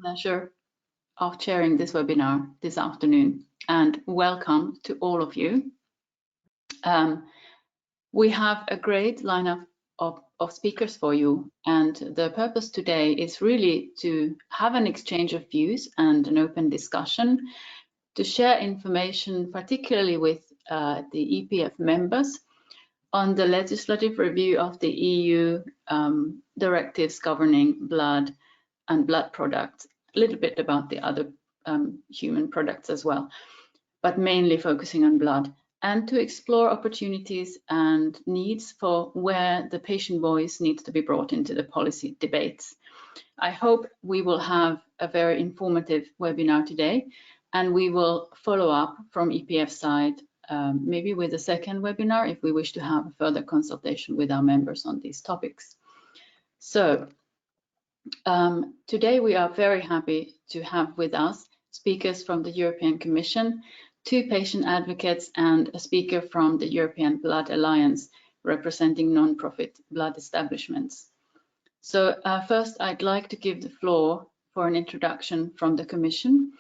pleasure of chairing this webinar this afternoon, and welcome to all of you. We have a great lineup of speakers for you, and the purpose today is really to have an exchange of views and an open discussion, to share information, particularly with the EPF members, on the legislative review of the EU directives governing blood and blood products, a little bit about the other human products as well, but mainly focusing on blood, and to explore opportunities and needs for where the patient voice needs to be brought into the policy debates. I hope we will have a very informative webinar today, and we will follow up from EPF side maybe with a second webinar if we wish to have a further consultation with our members on these topics. So today we are very happy to have with us speakers from the European Commission, 2 patient advocates, and a speaker from the European Blood Alliance representing non-profit blood establishments. So first I'd like to give the floor for an introduction from the Commission.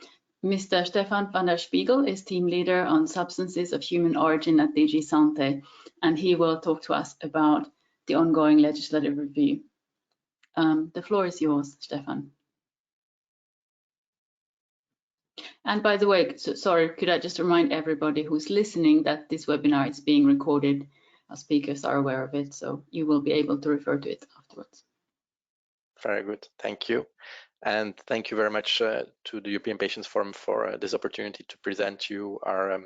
Mr. Stefaan van der Spiegel is team leader on substances of human origin at DG Sante, and he will talk to us about the ongoing legislative review. The floor is yours, Stefaan. And by the way, sorry, could I just remind everybody who's listening that this webinar is being recorded. Our speakers are aware of it, so you will be able to refer to it afterwards. Very good, thank you. And thank you very much to the European Patients Forum for this opportunity to present you our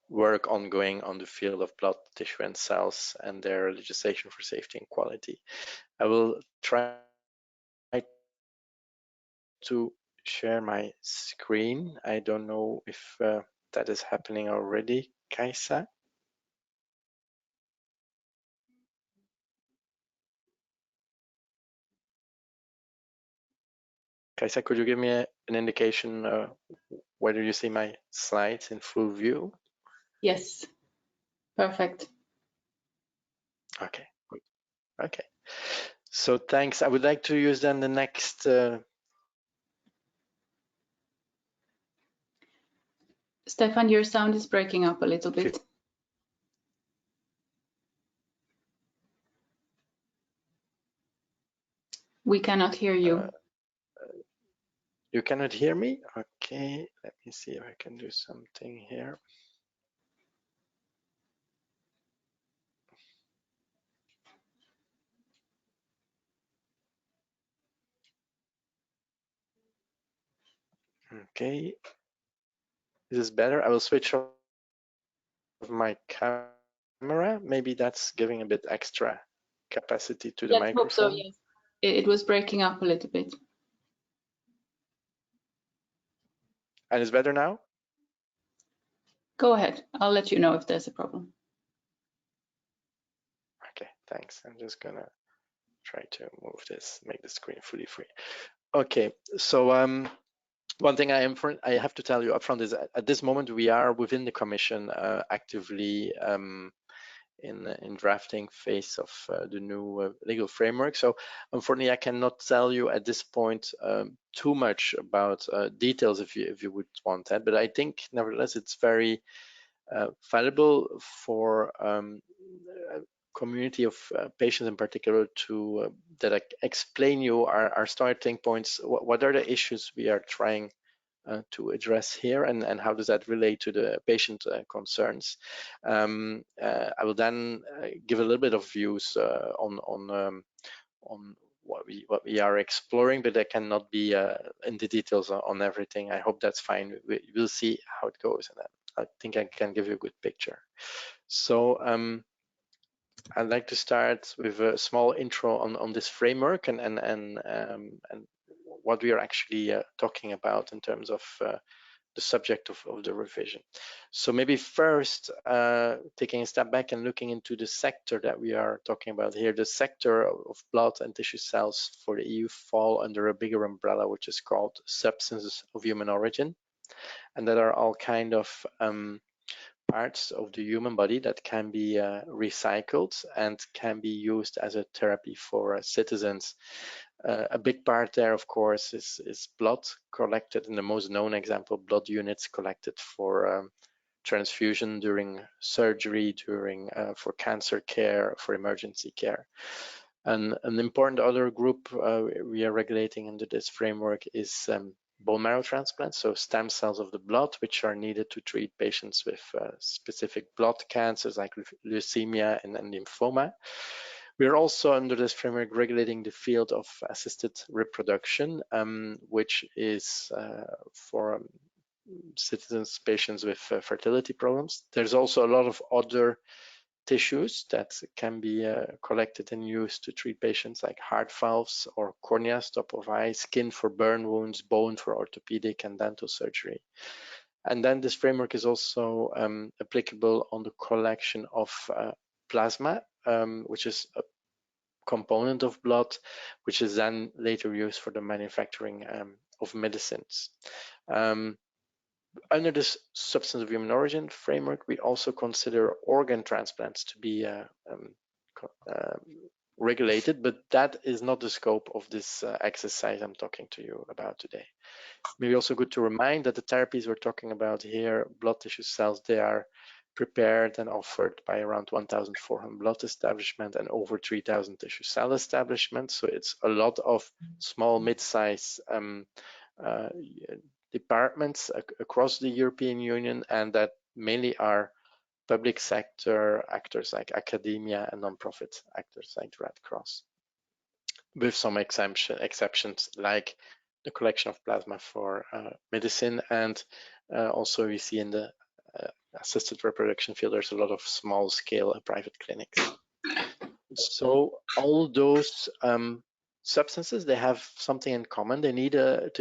work ongoing on the field of blood, tissue and cells and their legislation for safety and quality. I will try to share my screen. I don't know if that is happening already, Kaisa. Kaisa, could you give me an indication whether you see my slides in full view? Yes, perfect. Okay, okay. So thanks. I would like to use then the next. Stefaan, your sound is breaking up a little bit. We cannot hear you. You cannot hear me? Okay, let me see if I can do something here. Okay, is this better? I will switch off my camera. Maybe that's giving a bit extra capacity to the microphone. Hope so, yes. It was breaking up a little bit. And it's better now? Go ahead. I'll let you know if there's a problem. Okay, thanks. I'm just gonna try to move this, make the screen fully free. Okay, so one thing I have to tell you upfront is at this moment we are within the Commission actively in drafting phase of the new legal framework. So unfortunately, I cannot tell you at this point too much about details if you would want that. But I think nevertheless it's very valuable for a community of patients in particular to that I explain you our starting points. What are the issues we are trying to address here, and how does that relate to the patient concerns? I will then give a little bit of views on what we are exploring, but I cannot be in the details on everything. I hope that's fine. We'll see how it goes, and I think I can give you a good picture. So I'd like to start with a small intro on this framework and what we are actually talking about in terms of the subject of the revision. So maybe first, taking a step back and looking into the sector that we are talking about here, the sector of blood and tissue cells for the EU fall under a bigger umbrella, which is called substances of human origin. And that are all kind of parts of the human body that can be recycled and can be used as a therapy for citizens. A big part there, of course, is blood collected. In the most known example, blood units collected for transfusion during surgery, for cancer care, for emergency care. And an important other group we are regulating under this framework is bone marrow transplants, so stem cells of the blood, which are needed to treat patients with specific blood cancers like leukemia and lymphoma. We are also under this framework regulating the field of assisted reproduction, which is for citizens, patients with fertility problems. There's also a lot of other tissues that can be collected and used to treat patients, like heart valves or corneas, top of eye, skin for burn wounds, bone for orthopedic and dental surgery. And then this framework is also applicable on the collection of plasma, which is a component of blood, which is then later used for the manufacturing of medicines. Under this substance of human origin framework, we also consider organ transplants to be regulated, but that is not the scope of this exercise I'm talking to you about today. Maybe also good to remind that the therapies we're talking about here, blood tissue cells, they are prepared and offered by around 1,400 blood establishments and over 3,000 tissue cell establishments. So it's a lot of small, mid-size departments across the European Union, and that mainly are public sector actors like academia and non-profit actors like the Red Cross, with some exceptions like the collection of plasma for medicine, and also we see in the assisted reproduction field there's a lot of small-scale private clinics. So all those substances, they have something in common. They need to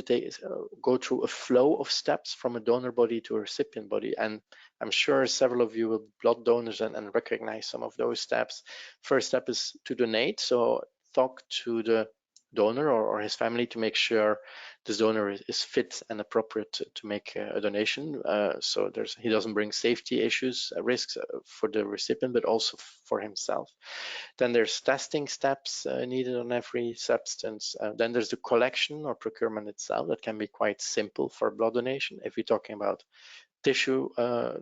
go through a flow of steps from a donor body to a recipient body. And I'm sure several of you will be blood donors and recognize some of those steps. First step is to donate. So talk to the donor or his family to make sure this donor is fit and appropriate to make a donation. So he doesn't bring safety issues, risks for the recipient, but also for himself. Then there's testing steps needed on every substance. Then there's the collection or procurement itself that can be quite simple for blood donation. If we're talking about tissue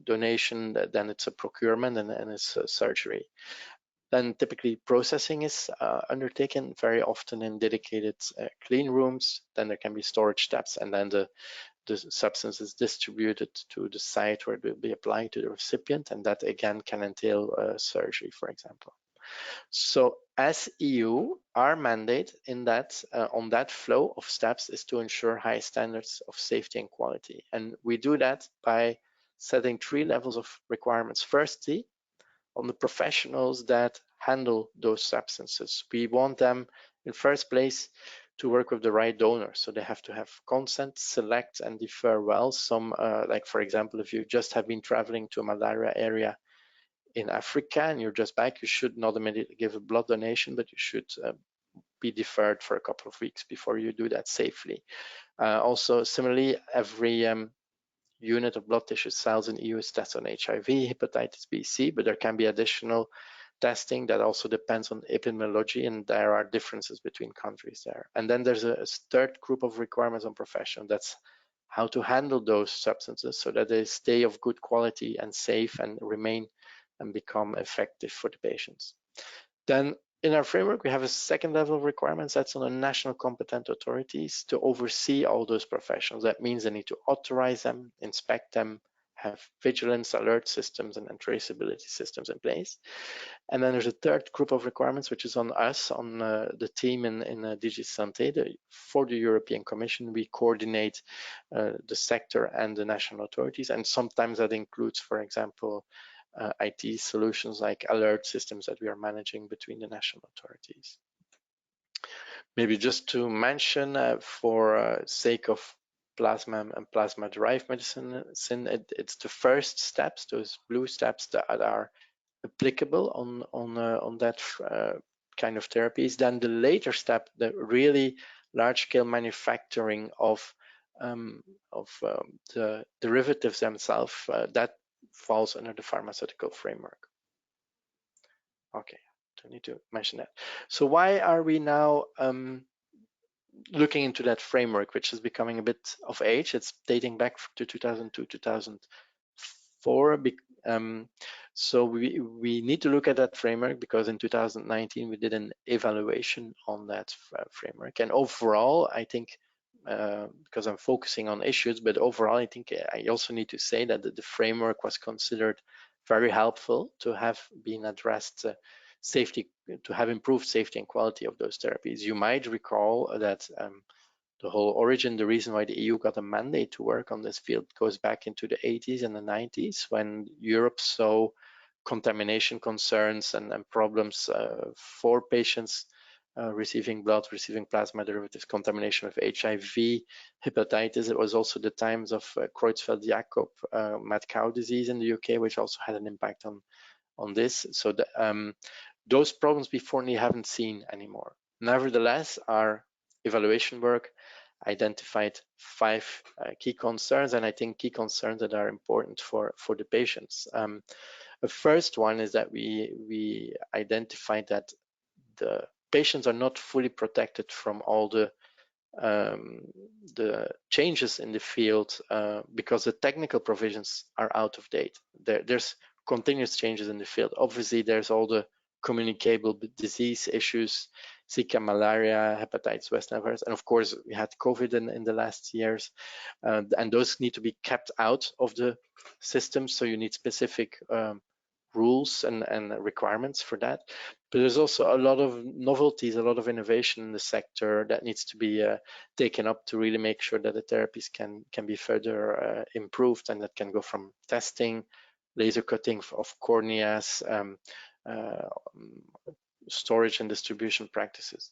donation, then it's a procurement and it's a surgery. Then typically processing is undertaken very often in dedicated clean rooms. Then there can be storage steps, and then the substance is distributed to the site where it will be applied to the recipient, and that again can entail surgery, for example. So as EU, our mandate in that on that flow of steps is to ensure high standards of safety and quality. And we do that by setting 3 levels of requirements. Firstly, on the professionals that handle those substances. We want them in first place to work with the right donor. So they have to have consent, select and defer well. Some, like for example, if you just have been traveling to a malaria area in Africa and you're just back, you should not immediately give a blood donation, but you should be deferred for a couple of weeks before you do that safely. Also, similarly, every unit of blood tissue cells in EU is tested on HIV, hepatitis B, C, but there can be additional testing that also depends on epidemiology, and there are differences between countries there. And then there's a third group of requirements on profession. That's how to handle those substances so that they stay of good quality and safe and remain and become effective for the patients. Then in our framework, we have a second level of requirements that's on the national competent authorities to oversee all those professionals. That means they need to authorize them, inspect them, have vigilance, alert systems, and traceability systems in place. And then there's a third group of requirements, which is on us, on the team in DG Sante. For the European Commission, we coordinate the sector and the national authorities. And sometimes that includes, for example, IT solutions like alert systems that we are managing between the national authorities. Maybe just to mention, for sake of plasma and plasma-derived medicine, it's the first steps, those blue steps that are applicable on that kind of therapies. Then the later step, the really large-scale manufacturing of the derivatives themselves, that falls under the pharmaceutical framework. Okay, don't need to mention that. So why are we now looking into that framework, which is becoming a bit of age? It's dating back to 2002, 2004. So we need to look at that framework because in 2019 we did an evaluation on that framework, and overall I think because I'm focusing on issues, but overall I think I also need to say that the framework was considered very helpful to have been addressed safety, to have improved safety and quality of those therapies. You might recall that the whole origin, the reason why the EU got a mandate to work on this field goes back into the 80s and the 90s when Europe saw contamination concerns and problems for patients receiving blood, receiving plasma derivatives, contamination with HIV, hepatitis. It was also the times of Creutzfeldt-Jakob mad cow disease in the UK, which also had an impact on this. So those problems before we haven't seen anymore. Nevertheless, our evaluation work identified 5 key concerns, and I think key concerns that are important for the patients. The first one is that we identified that the patients are not fully protected from all the changes in the field because the technical provisions are out of date. There's continuous changes in the field. Obviously, there's all the communicable disease issues, Zika, malaria, hepatitis, West Nile virus, and of course we had COVID in the last years, and those need to be kept out of the system. So you need specific rules and requirements for that. But there's also a lot of novelties, a lot of innovation in the sector that needs to be taken up to really make sure that the therapies can be further improved, and that can go from testing, laser cutting of corneas, storage and distribution practices.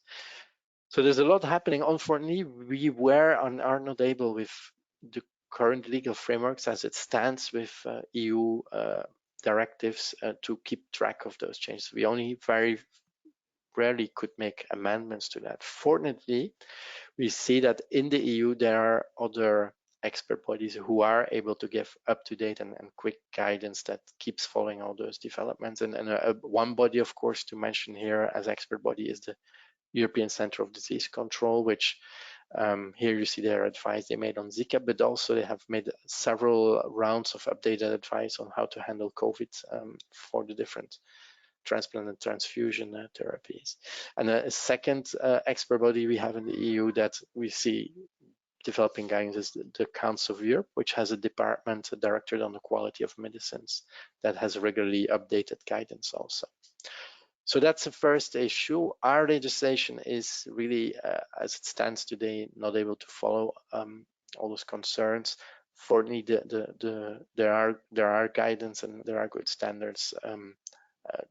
So there's a lot happening. Unfortunately, we were and are not able with the current legal frameworks as it stands with EU directives to keep track of those changes. We only very rarely could make amendments to that. Fortunately, we see that in the EU there are other expert bodies who are able to give up-to-date and quick guidance that keeps following all those developments. And one body, of course, to mention here as expert body is the European Centre of Disease Control, which here you see their advice they made on Zika, but also they have made several rounds of updated advice on how to handle COVID for the different transplant and transfusion therapies. And a second expert body we have in the EU that we see developing guidance is the Council of Europe, which has a department, a directorate on the quality of medicines that has regularly updated guidance also. So that's the first issue. Our legislation is really, as it stands today, not able to follow all those concerns. Fortunately, there are guidance and there are good standards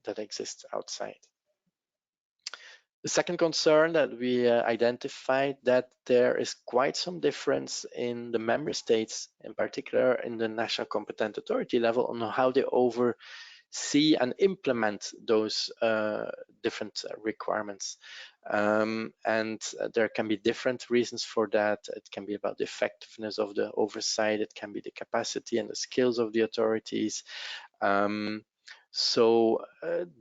that exist outside. The second concern that we identified, that there is quite some difference in the member states, in particular in the national competent authority level, on how they oversee and implement those different requirements. And there can be different reasons for that. It can be about the effectiveness of the oversight. It can be the capacity and the skills of the authorities. So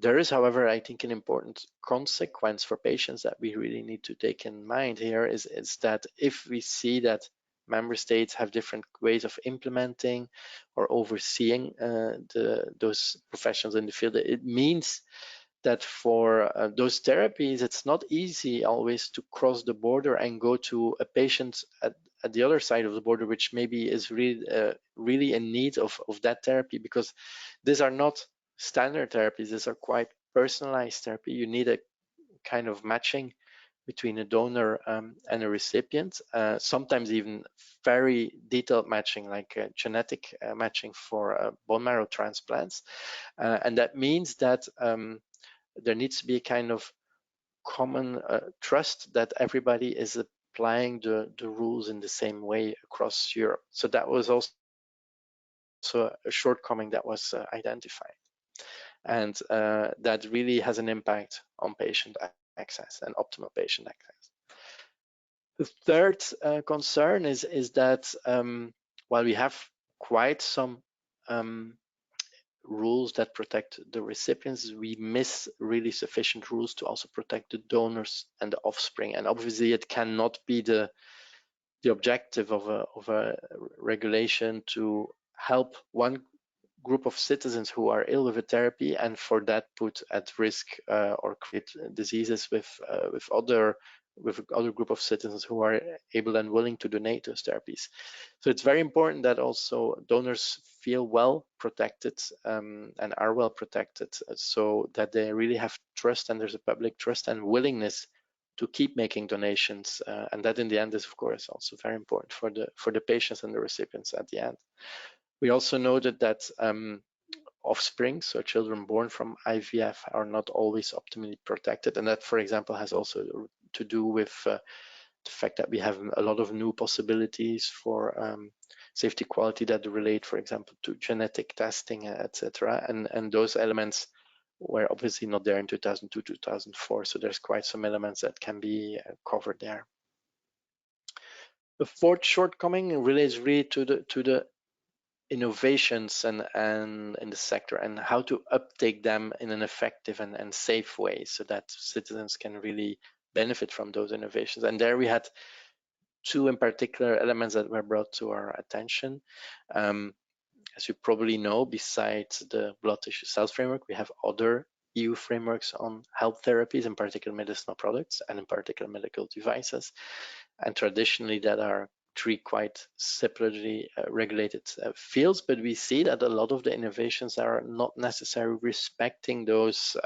there is, however, I think an important consequence for patients that we really need to take in mind here is that if we see that member states have different ways of implementing or overseeing those professionals in the field, it means that for those therapies, it's not easy always to cross the border and go to a patient at the other side of the border, which maybe is really in need of that therapy, because these are not standard therapies. These are quite personalized therapy. You need a kind of matching between a donor and a recipient, sometimes even very detailed matching, like genetic matching for bone marrow transplants. And that means that there needs to be a kind of common trust that everybody is applying the rules in the same way across Europe. So that was also a shortcoming that was identified. And that really has an impact on patient access and optimal patient access. The third concern is that while we have quite some rules that protect the recipients, we miss really sufficient rules to also protect the donors and the offspring. And obviously it cannot be the objective of a regulation to help one group of citizens who are ill with a therapy and for that put at risk or create diseases with other group of citizens who are able and willing to donate those therapies. So it's very important that also donors feel well protected and are well protected, so that they really have trust and there's a public trust and willingness to keep making donations, and that in the end is of course also very important for the patients and the recipients at the end. We also noted that offspring, so children born from IVF, are not always optimally protected, and that, for example, has also to do with the fact that we have a lot of new possibilities for safety quality that relate, for example, to genetic testing, etc. And those elements were obviously not there in 2002, 2004. So there's quite some elements that can be covered there. The fourth shortcoming relates really to the innovations and in the sector and how to uptake them in an effective and safe way so that citizens can really benefit from those innovations. And there we had two in particular elements that were brought to our attention. As you probably know, besides the blood tissue cells framework, we have other EU frameworks on health therapies, in particular medicinal products and in particular medical devices. And traditionally that are three quite separately regulated fields, but we see that a lot of the innovations are not necessarily respecting those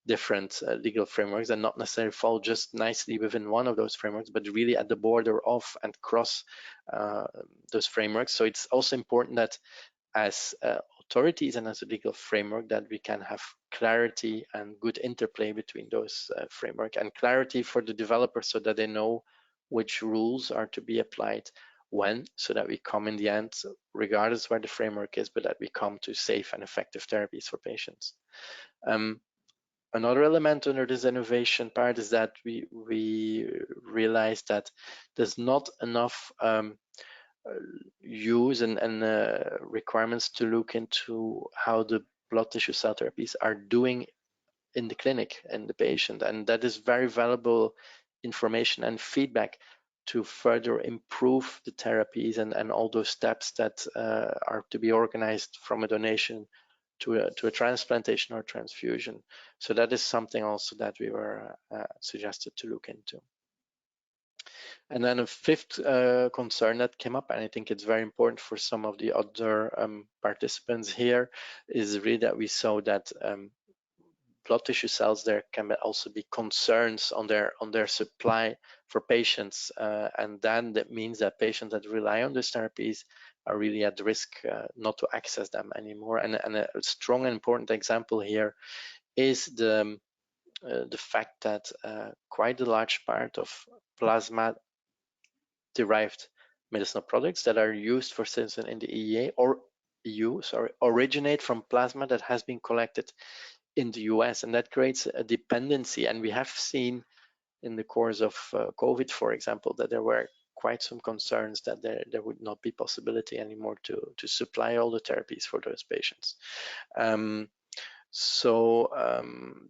different legal frameworks and not necessarily fall just nicely within one of those frameworks, but really at the border of and cross those frameworks. So it's also important that as authorities and as a legal framework that we can have clarity and good interplay between those framework and clarity for the developers so that they know which rules are to be applied when, so that we come in the end, regardless where the framework is, but that we come to safe and effective therapies for patients. Another element under this innovation part is that we realized that there's not enough use and requirements to look into how the blood tissue cell therapies are doing in the clinic and the patient, and that is very valuable information and feedback to further improve the therapies and all those steps that are to be organized from a donation to a transplantation or transfusion. So that is something also that we were suggested to look into. And then a fifth concern that came up, and I think it's very important for some of the other participants here, is really that we saw that blood tissue cells, there can also be concerns on their supply for patients, and then that means that patients that rely on these therapies are really at risk not to access them anymore. And a strong and important example here is the fact that quite a large part of plasma derived medicinal products that are used for citizens in the EEA or EU, originate from plasma that has been collected in the US, and that creates a dependency. And we have seen in the course of COVID, for example, that there were quite some concerns that there would not be possibility anymore to supply all the therapies for those patients. So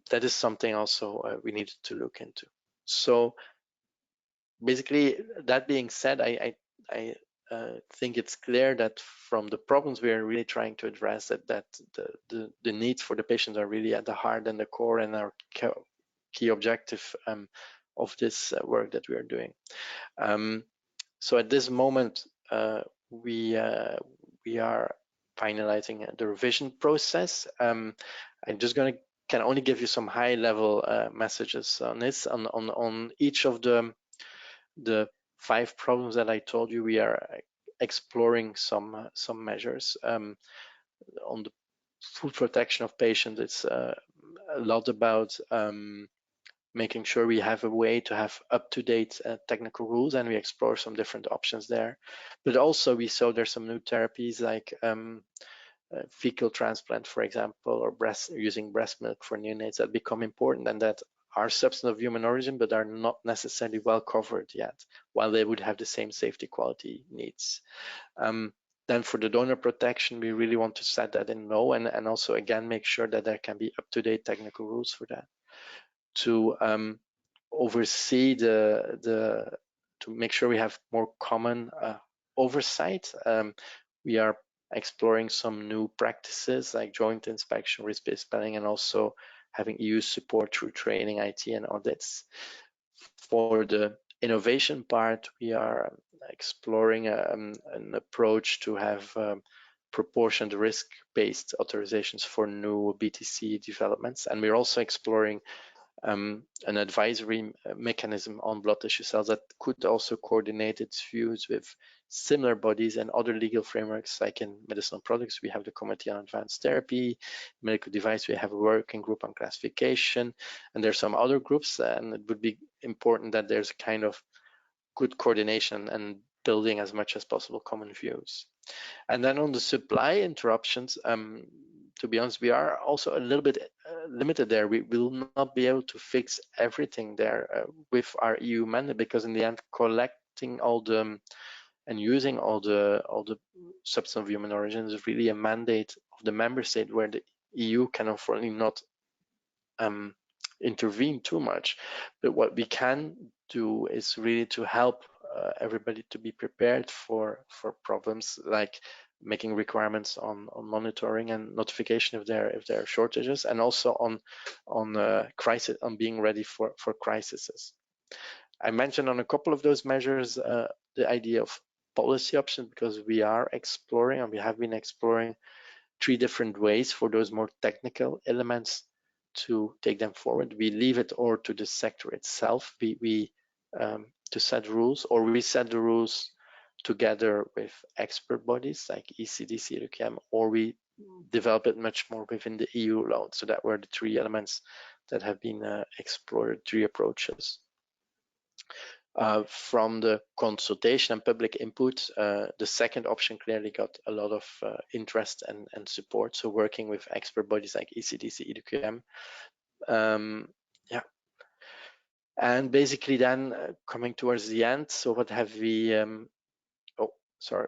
that is something also we needed to look into. So basically, that being said, I think it's clear that from the problems we are really trying to address, that the needs for the patients are really at the heart and the core and our key objective of this work that we are doing. So at this moment, we are finalizing the revision process. I'm just can only give you some high-level messages on this. On each of the 5 problems that I told you, we are exploring some measures. On the food protection of patients, it's a lot about making sure we have a way to have up-to-date technical rules, and we explore some different options there. But also we saw there's some new therapies like fecal transplant, for example, or using breast milk for neonates that become important and that are substance of human origin but are not necessarily well covered yet, while they would have the same safety quality needs. Then for the donor protection, we really want to set that in low, and also again make sure that there can be up-to-date technical rules for that. To oversee to make sure we have more common oversight. We are exploring some new practices like joint inspection, risk-based planning, and also having EU support through training, IT, and audits. For the innovation part, we are exploring an approach to have proportioned risk-based authorizations for new BTC developments, and we're also exploring an advisory mechanism on blood tissue cells that could also coordinate its views with similar bodies and other legal frameworks. Like in medicinal products, we have the Committee on Advanced Therapy. Medical device, we have a working group on classification, and there's some other groups, and it would be important that there's a kind of good coordination and building as much as possible common views. And then on the supply interruptions, to be honest, we are also a little bit limited there. We will not be able to fix everything there with our EU mandate, because in the end, collecting all the and using all the substance of human origin is really a mandate of the member state, where the EU can unfortunately not intervene too much. But what we can do is really to help everybody to be prepared for problems, like making requirements on monitoring and notification if there are shortages, and also on crisis, on being ready for crises. I mentioned on a couple of those measures the idea of policy options, because we are exploring, and we have been exploring 3 different ways for those more technical elements to take them forward. We leave it or to the sector itself, we to set rules, or we set the rules together with expert bodies like ECDC, RQM, or we develop it much more within the EU law. So that were the 3 elements that have been explored, 3 approaches. From the consultation and public input, the second option clearly got a lot of interest and support. So working with expert bodies like ECDC, EDQM. Yeah. And basically then coming towards the end, so what have we,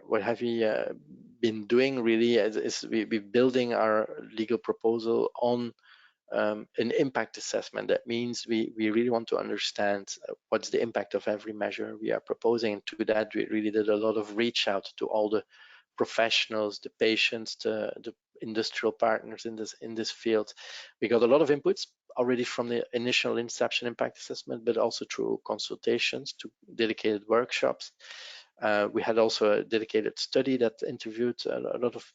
what have we been doing really is we're building our legal proposal on an impact assessment. That means we really want to understand what's the impact of every measure we are proposing. And to that, we really did a lot of reach out to all the professionals, the patients, the industrial partners in this field. We got a lot of inputs already from the initial inception impact assessment, but also through consultations, to dedicated workshops. We had also a dedicated study that interviewed a lot of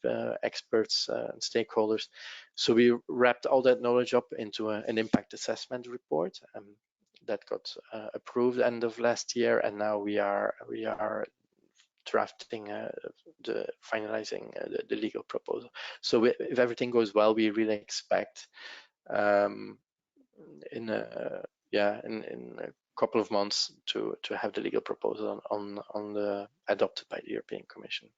experts and stakeholders. So we wrapped all that knowledge up into an impact assessment report that got approved end of last year, and now we are drafting finalizing the legal proposal. So if everything goes well, we really expect in a couple of months to have the legal proposal adopted by the European Commission.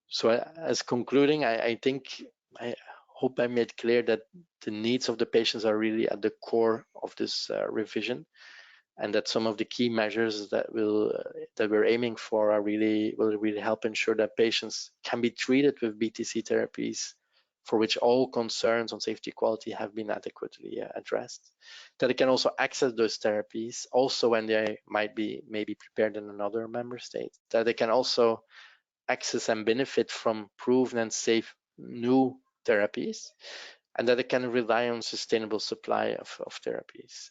So as concluding, I think, I hope I made clear that the needs of the patients are really at the core of this revision, and that some of the key measures that we're aiming for will really help ensure that patients can be treated with BTC therapies for which all concerns on safety quality have been adequately addressed, that they can also access those therapies also when they might be maybe prepared in another member state, that they can also access and benefit from proven and safe new therapies, and that they can rely on sustainable supply of therapies.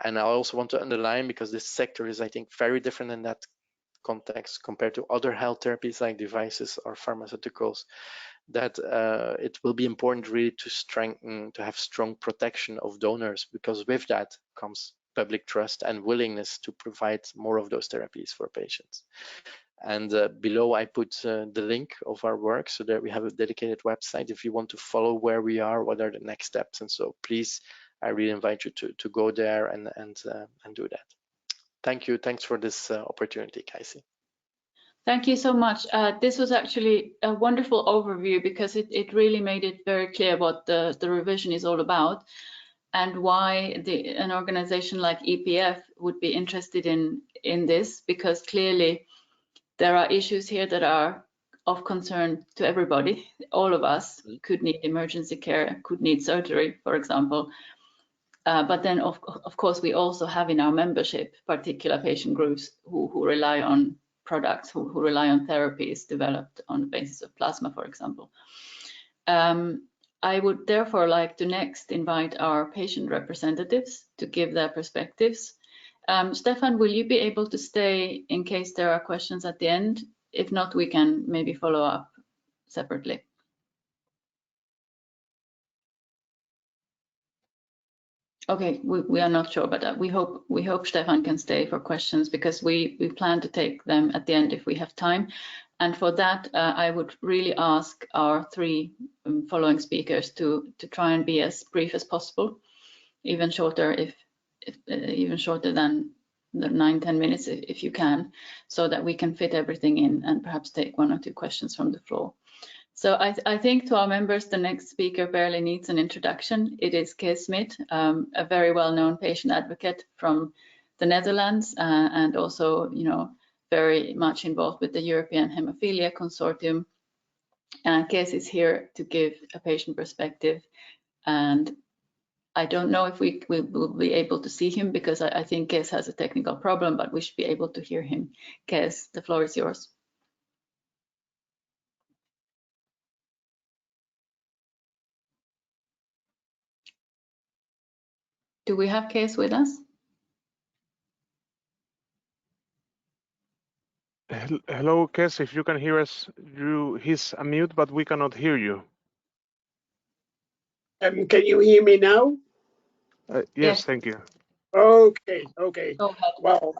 And I also want to underline, because this sector is, I think, very different in that context compared to other health therapies like devices or pharmaceuticals, that it will be important really to have strong protection of donors, because with that comes public trust and willingness to provide more of those therapies for patients. And below I put the link of our work, so that we have a dedicated website if you want to follow where we are, what are the next steps. And so please, I really invite you to go there and do that. Thank you. Thanks for this opportunity, Kaisa. Thank you so much. This was actually a wonderful overview, because it really made it very clear what the revision is all about, and why an organization like EPF would be interested in this, because clearly there are issues here that are of concern to everybody. All of us could need emergency care, could need surgery, for example. But then, of course, we also have in our membership particular patient groups who rely on products, who rely on therapies developed on the basis of plasma, for example. I would therefore like to next invite our patient representatives to give their perspectives. Stefaan, will you be able to stay in case there are questions at the end? If not, we can maybe follow up separately. Okay, we are not sure, but we hope Stefaan can stay for questions, because we plan to take them at the end if we have time. And for that, I would really ask our three following speakers to try and be as brief as possible, even shorter even shorter than the 9-10 minutes if you can, so that we can fit everything in and perhaps take 1 or 2 questions from the floor. So I think to our members, the next speaker barely needs an introduction. It is Cees Smit, a very well-known patient advocate from the Netherlands, and also, you know, very much involved with the European Hemophilia Consortium. And Cees is here to give a patient perspective. And I don't know if we will be able to see him, because I think Cees has a technical problem, but we should be able to hear him. Cees, the floor is yours. Do we have Cees with us? Hello, Cees, if you can hear us, he's unmute, but we cannot hear you. Can you hear me now? Yes, thank you. Okay. Go ahead. Well,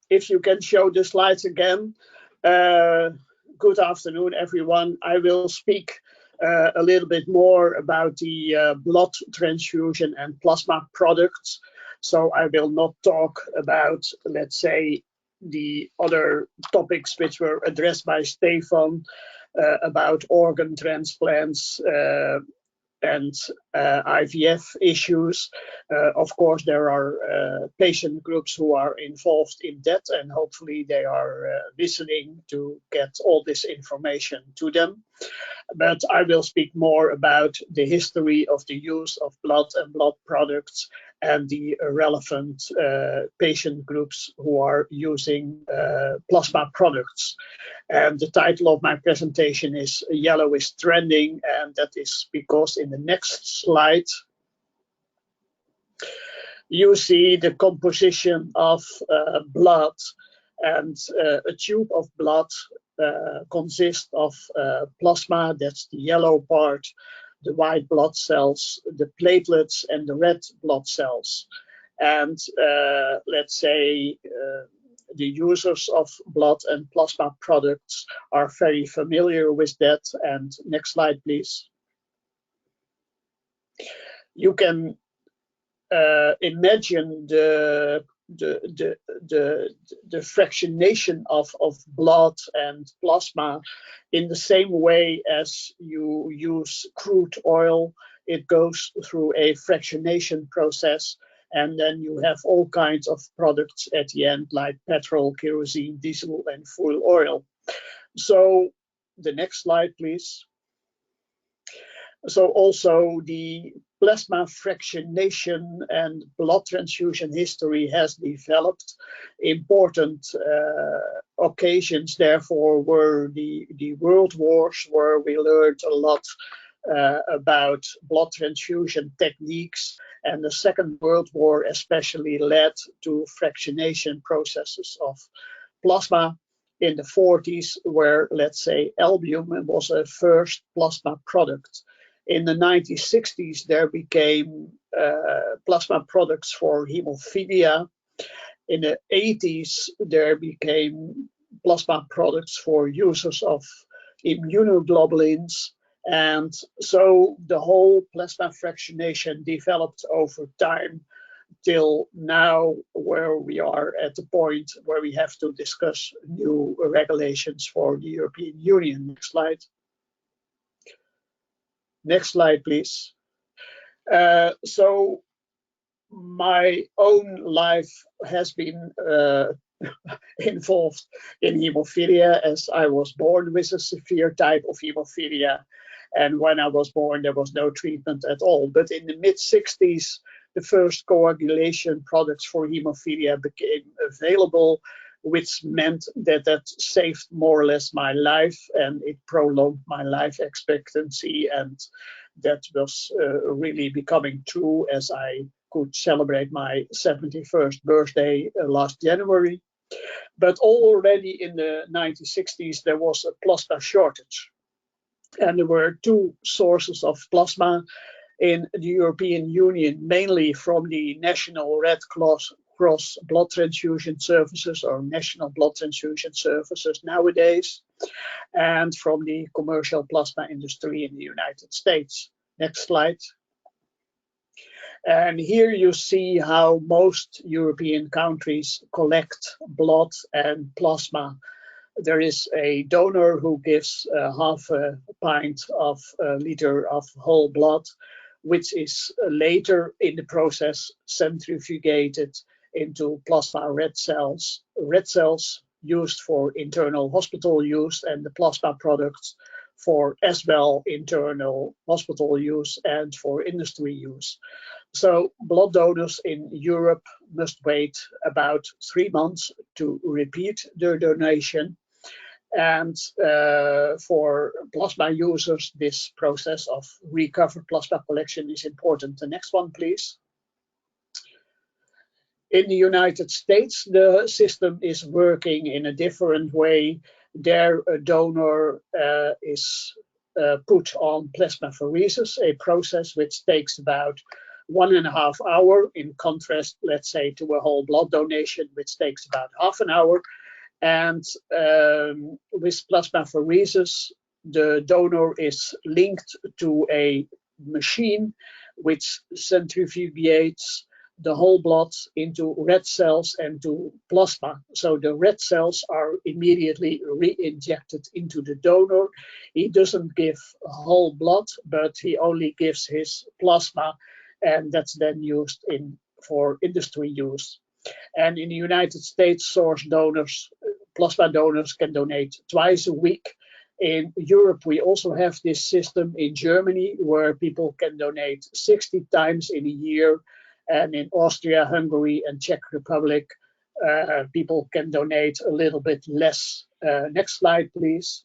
if you can show the slides again. Good afternoon, everyone. I will speak a little bit more about the blood transfusion and plasma products. So I will not talk about, let's say, the other topics which were addressed by Stefaan about organ transplants and IVF issues. Of course, there are patient groups who are involved in that, and hopefully they are listening to get all this information to them. But I will speak more about the history of the use of blood and blood products and the relevant patient groups who are using plasma products. And the title of my presentation is Yellow is Trending, and that is because in the next slide you see the composition of blood, and a tube of blood consists of plasma, that's the yellow part, the white blood cells, the platelets, and the red blood cells. And let's say the users of blood and plasma products are very familiar with that. And next slide, please. You can imagine the fractionation of blood and plasma in the same way as you use crude oil. It goes through a fractionation process, and then you have all kinds of products at the end, like petrol, kerosene, diesel, and fuel oil. So the next slide, please. So also the plasma fractionation and blood transfusion history has developed. Important occasions, therefore, were the world wars, where we learned a lot about blood transfusion techniques, and the Second World War especially led to fractionation processes of plasma in the 40s, where, let's say, albumin was a first plasma product. In the 1960s, there became plasma products for hemophilia. In the 80s, there became plasma products for users of immunoglobulins. And so the whole plasma fractionation developed over time till now, where we are at the point where we have to discuss new regulations for the European Union. Next slide. Next slide, please. So my own life has been involved in hemophilia, as I was born with a severe type of hemophilia. And when I was born, there was no treatment at all. But in the mid-60s, the first coagulation products for hemophilia became available, which meant that that saved more or less my life, and it prolonged my life expectancy. And that was really becoming true, as I could celebrate my 71st birthday last January. But already in the 1960s, there was a plasma shortage. And there were two sources of plasma in the European Union, mainly from the National Red Cross blood transfusion services, or National Blood Transfusion Services nowadays, and from the commercial plasma industry in the United States. Next slide. And here you see how most European countries collect blood and plasma. There is a donor who gives half a pint of a liter of whole blood, which is later in the process centrifugated into plasma red cells. Red cells used for internal hospital use, and the plasma products for as well internal hospital use and for industry use. So blood donors in Europe must wait about 3 months to repeat their donation. And for plasma users, this process of recovered plasma collection is important. The next one, please. In the United States, the system is working in a different way. There, a donor is put on plasmaphoresis, a process which takes about 1.5 hours, in contrast, let's say, to a whole blood donation, which takes about half an hour. And with plasmaphoresis, the donor is linked to a machine which centrifugates the whole blood into red cells and to plasma. So the red cells are immediately re-injected into the donor. He doesn't give whole blood, but he only gives his plasma, and that's then used for industry use. And in the United States, source donors, plasma donors, can donate twice a week. In Europe, we also have this system in Germany where people can donate 60 times in a year. And in Austria, Hungary, and Czech Republic, people can donate a little bit less. Next slide, please.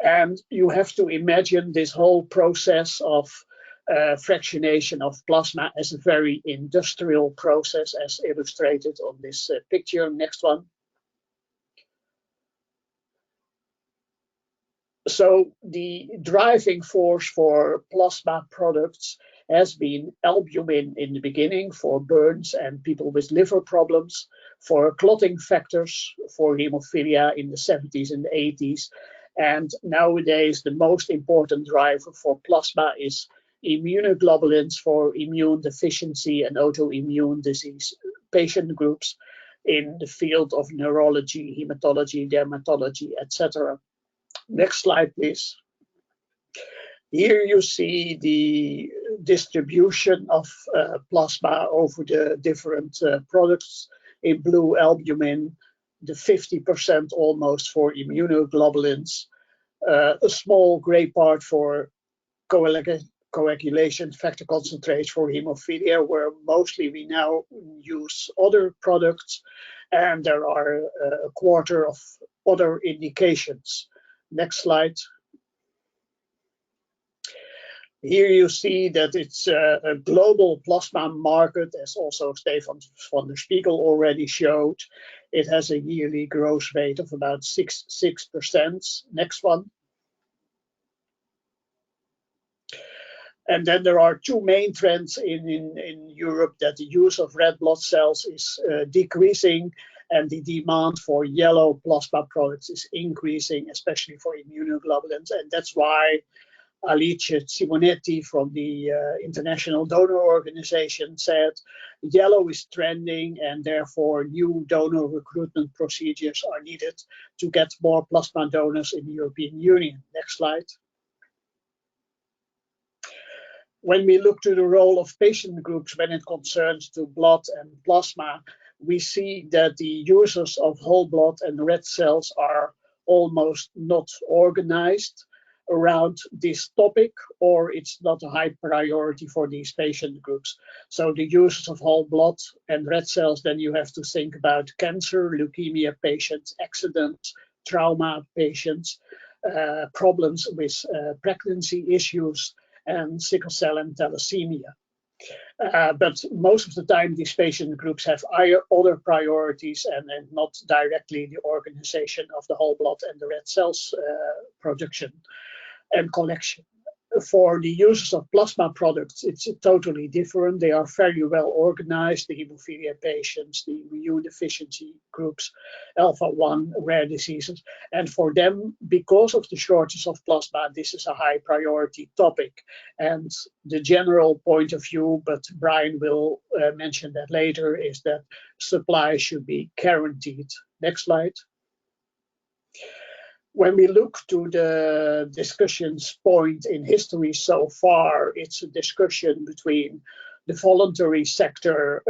And you have to imagine this whole process of fractionation of plasma as a very industrial process, as illustrated on this picture. Next one. So the driving force for plasma products has been albumin in the beginning for burns and people with liver problems, for clotting factors for hemophilia in the 70s and 80s. And nowadays, the most important driver for plasma is immunoglobulins for immune deficiency and autoimmune disease patient groups in the field of neurology, hematology, dermatology, etc. Next slide, please. Here you see the distribution of plasma over the different products. In blue, albumin, the 50% almost for immunoglobulins, a small gray part for coagulation factor concentrates for hemophilia, where mostly we now use other products, and there are a quarter of other indications. Next slide. Here you see that it's a global plasma market, as also Stefaan van der Spiegel already showed. It has a yearly growth rate of about 6%. Next one. And then there are two main trends in Europe, that the use of red blood cells is decreasing, and the demand for yellow plasma products is increasing, especially for immunoglobulins. And that's why Alice Simonetti from the International Donor Organization said yellow is trending, and therefore new donor recruitment procedures are needed to get more plasma donors in the European Union. Next slide. When we look to the role of patient groups when it concerns to blood and plasma, we see that the users of whole blood and red cells are almost not organized around this topic, or it's not a high priority for these patient groups. So the users of whole blood and red cells, then you have to think about cancer, leukemia patients, accidents, trauma patients, problems with pregnancy issues, and sickle cell and thalassemia. But most of the time, these patient groups have other priorities and not directly the organization of the whole blood and the red cells production and collection. For the users of plasma products, it's totally different. They are very well organized, the hemophilia patients, the immune deficiency groups, alpha-1 rare diseases. And for them, because of the shortage of plasma, this is a high priority topic. And the general point of view, but Brian will mention that later, is that supply should be guaranteed. Next slide. When we look to the discussions point in history so far, it's a discussion between the voluntary sector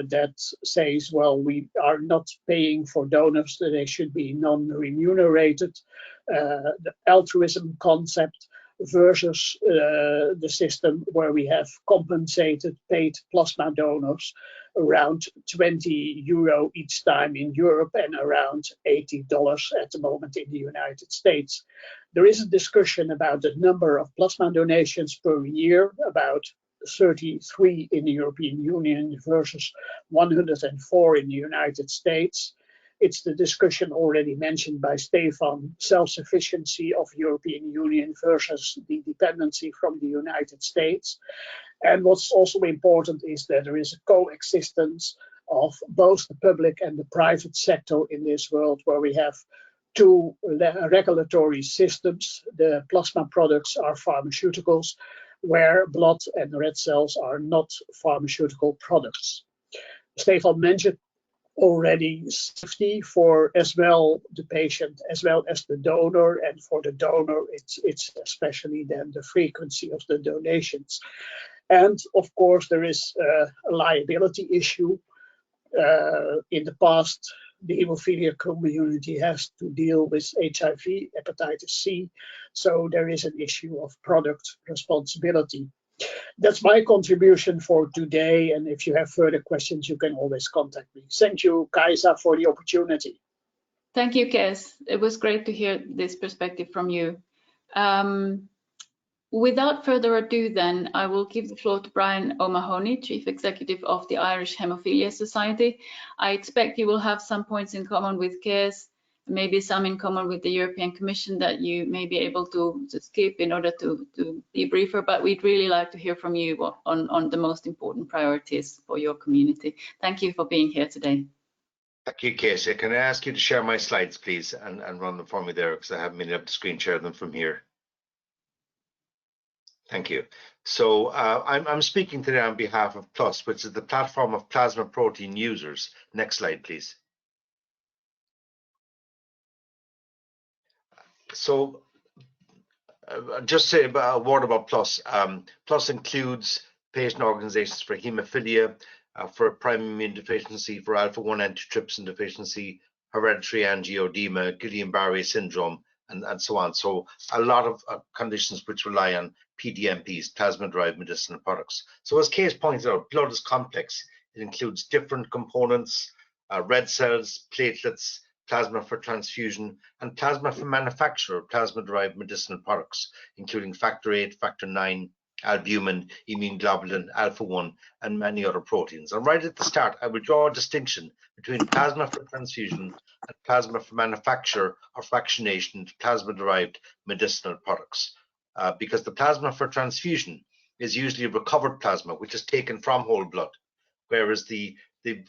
that says, well, we are not paying for donors, that they should be non-remunerated, the altruism concept versus the system where we have compensated paid plasma donors around 20 euro each time in Europe and around $80 at the moment in the United States. There is a discussion about the number of plasma donations per year, about 33 in the European Union versus 104 in the United States. It's the discussion already mentioned by Stefaan, self-sufficiency of European Union versus the dependency from the United States. And what's also important is that there is a coexistence of both the public and the private sector in this world, where we have two regulatory systems. The plasma products are pharmaceuticals, where blood and red cells are not pharmaceutical products. Stefaan mentioned already safety for as well the patient as well as the donor, and for the donor it's especially then the frequency of the donations. And of course there is a liability issue. In the past, the hemophilia community has to deal with HIV, hepatitis C, so there is an issue of product responsibility. That's my contribution for today, and if you have further questions, you can always contact me. Thank you, Kaisa, for the opportunity. Thank you, Cees. It was great to hear this perspective from you. Without further ado, then, I will give the floor to Brian Omahoni, Chief Executive of the Irish Hemophilia Society. I expect you will have some points in common with Cees, maybe some in common with the European Commission that you may be able to skip in order to be briefer, but we'd really like to hear from you on the most important priorities for your community. Thank you for being here today. Thank you, Kaisa. Can I ask you to share my slides, please, and run them for me there, because I haven't been able to screen share them from here. Thank you. So I'm speaking today on behalf of PLUS, which is the platform of plasma protein users. Next slide, please. So just say a word about PLUS. PLUS includes patient organizations for hemophilia, for primary immune deficiency, for alpha-1 antitrypsin deficiency, hereditary angioedema, Guillain-Barré syndrome, and so on. So a lot of conditions which rely on PDMPs, plasma-derived medicinal products. So as Cees pointed out, blood is complex. It includes different components, red cells, platelets, plasma for transfusion, and plasma for manufacture of plasma-derived medicinal products, including factor VIII, factor IX, albumin, immune globulin, alpha-1, and many other proteins. And right at the start, I would draw a distinction between plasma for transfusion and plasma for manufacture or fractionation of plasma-derived medicinal products, because the plasma for transfusion is usually recovered plasma, which is taken from whole blood, whereas the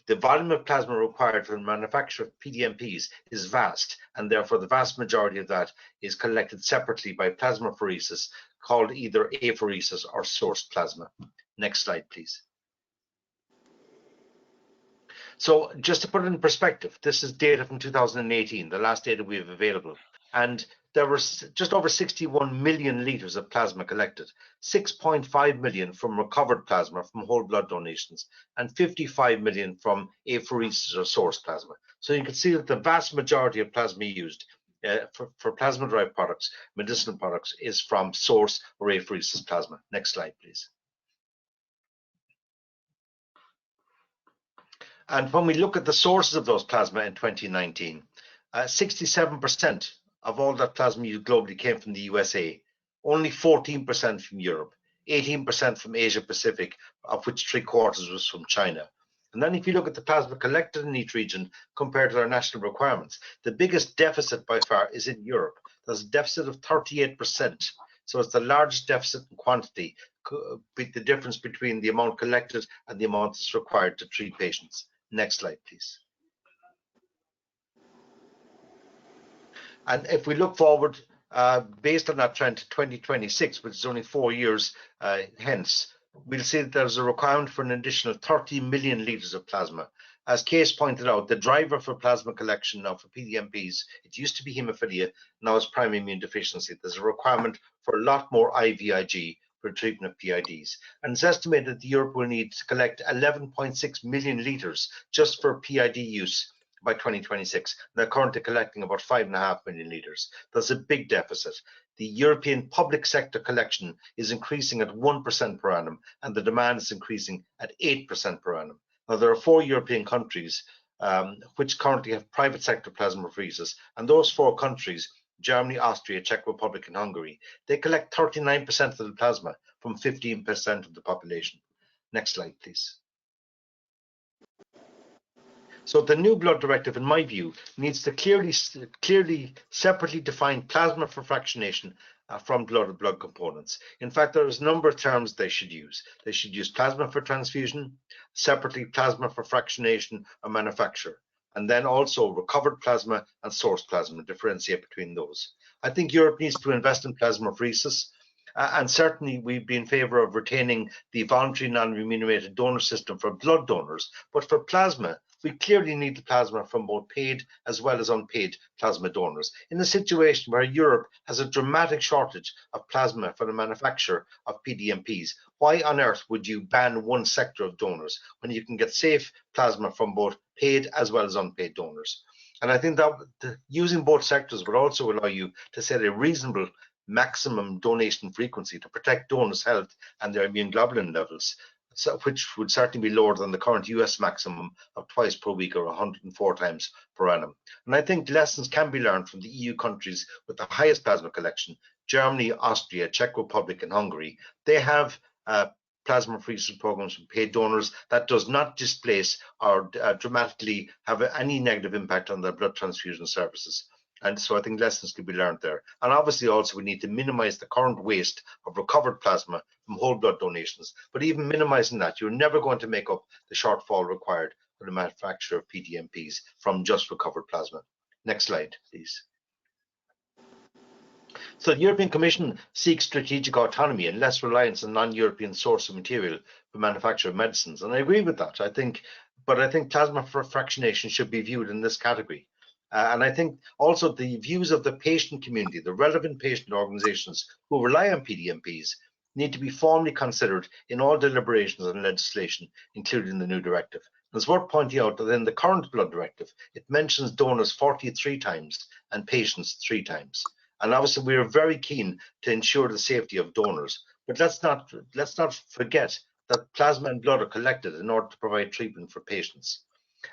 volume of plasma required for the manufacture of PDMPs is vast, and therefore the vast majority of that is collected separately by plasmaphoresis, called either apheresis or sourced plasma. Next slide, please. So just to put it in perspective, this is data from 2018, the last data we have available. And there were just over 61 million litres of plasma collected, 6.5 million from recovered plasma from whole blood donations, and 55 million from apheresis or source plasma. So you can see that the vast majority of plasma used for plasma-derived products, medicinal products, is from source or apheresis plasma. Next slide, please. And when we look at the sources of those plasma in 2019, 67% of all that plasma used globally came from the USA, only 14% from Europe, 18% from Asia Pacific, of which 3/4 was from China. And then if you look at the plasma collected in each region compared to our national requirements, the biggest deficit by far is in Europe. There's a deficit of 38%. So it's the largest deficit in quantity, the difference between the amount collected and the amount that's required to treat patients. Next slide, please. And if we look forward, based on that trend to 2026, which is only 4 years hence, we'll see that there's a requirement for an additional 30 million litres of plasma. As Cees pointed out, the driver for plasma collection now for PDMPs, it used to be haemophilia, now it's primary immune deficiency. There's a requirement for a lot more IVIG for treatment of PIDs. And it's estimated that Europe will need to collect 11.6 million litres just for PID use by 2026. They're currently collecting about 5.5 million litres. That's a big deficit. The European public sector collection is increasing at 1% per annum, and the demand is increasing at 8% per annum. Now, there are 4 European countries which currently have private sector plasmaphoresis, and those 4 countries, Germany, Austria, Czech Republic, and Hungary, they collect 39% of the plasma from 15% of the population. Next slide, please. So the new blood directive, in my view, needs to clearly separately define plasma for fractionation from blood components. In fact, there's a number of terms they should use. They should use plasma for transfusion, separately plasma for fractionation or manufacture, and then also recovered plasma and source plasma, differentiate between those. I think Europe needs to invest in plasmaphoresis, and certainly we'd be in favour of retaining the voluntary non-remunerated donor system for blood donors, but for plasma, we clearly need the plasma from both paid as well as unpaid plasma donors. In a situation where Europe has a dramatic shortage of plasma for the manufacture of PDMPs, why on earth would you ban one sector of donors when you can get safe plasma from both paid as well as unpaid donors? And I think that using both sectors would also allow you to set a reasonable maximum donation frequency to protect donors' health and their immune globulin levels, which would certainly be lower than the current US maximum of twice per week or 104 times per annum. And I think lessons can be learned from the EU countries with the highest plasma collection, Germany, Austria, Czech Republic, and Hungary. They have plasmaphoresis programs from paid donors that does not displace or dramatically have any negative impact on their blood transfusion services. And so I think lessons could be learned there. And obviously also we need to minimize the current waste of recovered plasma from whole blood donations. But even minimizing that, you're never going to make up the shortfall required for the manufacture of PDMPs from just recovered plasma. Next slide, please. So the European Commission seeks strategic autonomy and less reliance on non-European source of material for manufacture of medicines. And I agree with that. I think plasma for fractionation should be viewed in this category. And I think also the views of the patient community, the relevant patient organizations who rely on PDMPs, need to be formally considered in all deliberations on legislation, including the new directive. It's worth pointing out that in the current blood directive, it mentions donors 43 times and patients 3 times. And obviously, we are very keen to ensure the safety of donors. But let's not forget that plasma and blood are collected in order to provide treatment for patients.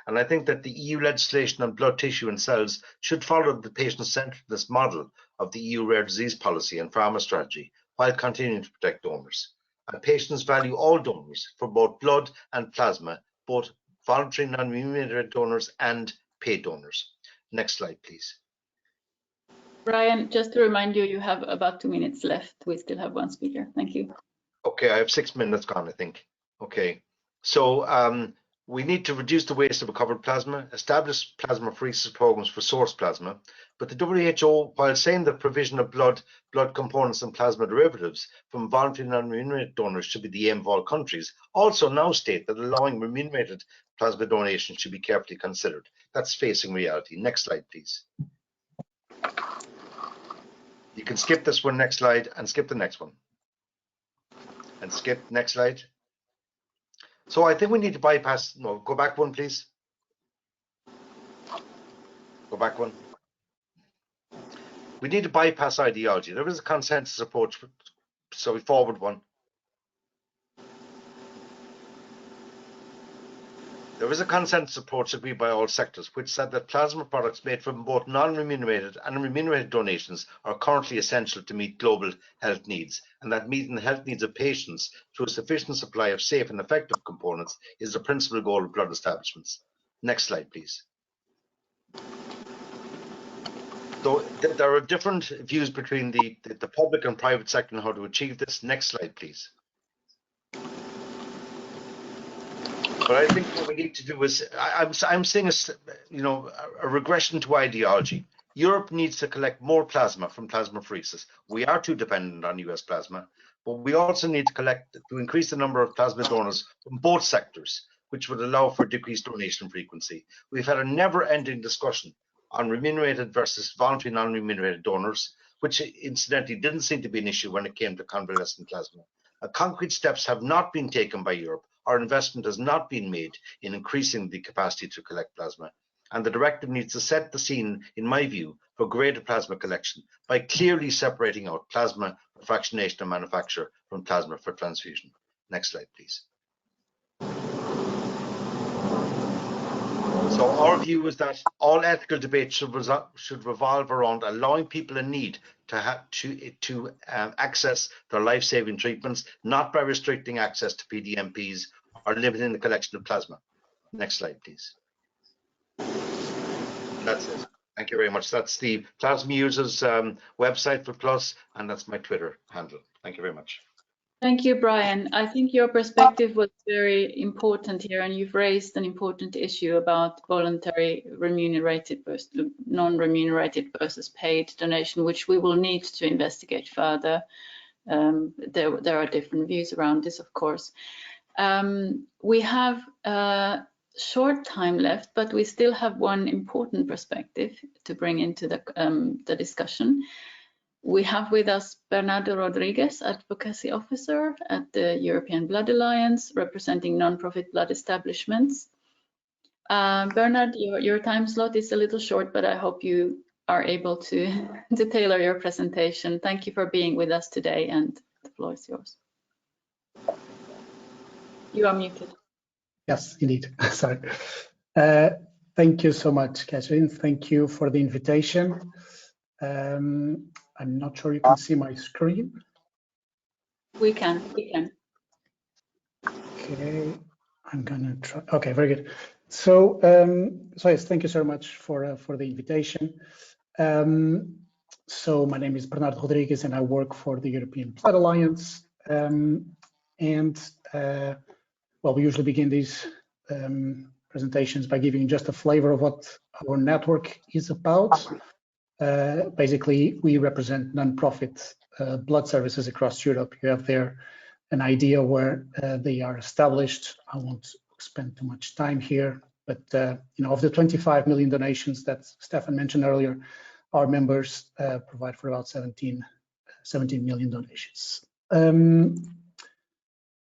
And I think that the EU legislation on blood tissue and cells should follow the patient-centeredness model of the EU rare disease policy and pharma strategy while continuing to protect donors. And patients value all donors for both blood and plasma, both voluntary non-remunerated donors and paid donors. Next slide, please. Brian, just to remind you, you have about 2 minutes left. We still have 1 speaker. Thank you. Okay, I have 6 minutes gone, I think. Okay, so we need to reduce the waste of recovered plasma, establish plasmaphoresis programs for source plasma, but the WHO, while saying that provision of blood components and plasma derivatives from voluntary non-remunerated donors should be the aim of all countries, also now state that allowing remunerated plasma donation should be carefully considered. That's facing reality. Next slide, please. can skip this one, next slide, and skip the next one. And skip next slide. So I think we need to bypass, no, go back one, please. Go back one. We need to bypass ideology. There is a consensus approach, so we forward one. There is a consensus approach agreed by all sectors, which said that plasma products made from both non-remunerated and remunerated donations are currently essential to meet global health needs, and that meeting the health needs of patients through a sufficient supply of safe and effective components is the principal goal of blood establishments. Next slide, please. So there are different views between the public and private sector on how to achieve this. Next slide, please. But I think what we need to do is, I'm seeing a regression to ideology. Europe needs to collect more plasma from plasmaphoresis. We are too dependent on US plasma, but we also need to increase the number of plasma donors from both sectors, which would allow for decreased donation frequency. We've had a never-ending discussion on remunerated versus voluntary non-remunerated donors, which incidentally didn't seem to be an issue when it came to convalescent plasma. Concrete steps have not been taken by Europe. Our investment has not been made in increasing the capacity to collect plasma. And the directive needs to set the scene, in my view, for greater plasma collection by clearly separating out plasma for fractionation and manufacture from plasma for transfusion. Next slide, please. So our view is that all ethical debates should revolve around allowing people in need to access their life-saving treatments, not by restricting access to PDMPs or limiting the collection of plasma. Next slide, please. That's it. Thank you very much. That's the Plasma Users website for Plus, and that's my Twitter handle. Thank you very much. Thank you, Brian. I think your perspective was very important here, and you've raised an important issue about voluntary remunerated versus non-remunerated versus paid donation, which we will need to investigate further. There are different views around this, of course. We have a short time left, but we still have one important perspective to bring into the discussion. We have with us Bernardo Rodrigues, Advocacy Officer at the European Blood Alliance, representing non-profit blood establishments. Bernard, your time slot is a little short, but I hope you are able to tailor your presentation. Thank you for being with us today, and the floor is yours. You are muted. Yes, indeed. Sorry. Thank you so much, Catherine. Thank you for the invitation. I'm not sure you can see my screen. We can. Okay, I'm gonna try. Okay, very good. So, yes, thank you so much for the invitation. So my name is Bernardo Rodrigues, and I work for the European Blood Alliance. Well, we usually begin these presentations by giving just a flavor of what our network is about. Basically, we represent non-profit blood services across Europe. You have there an idea where they are established. I won't spend too much time here, but of the 25 million donations that Stefaan mentioned earlier, our members provide for about 17 million donations.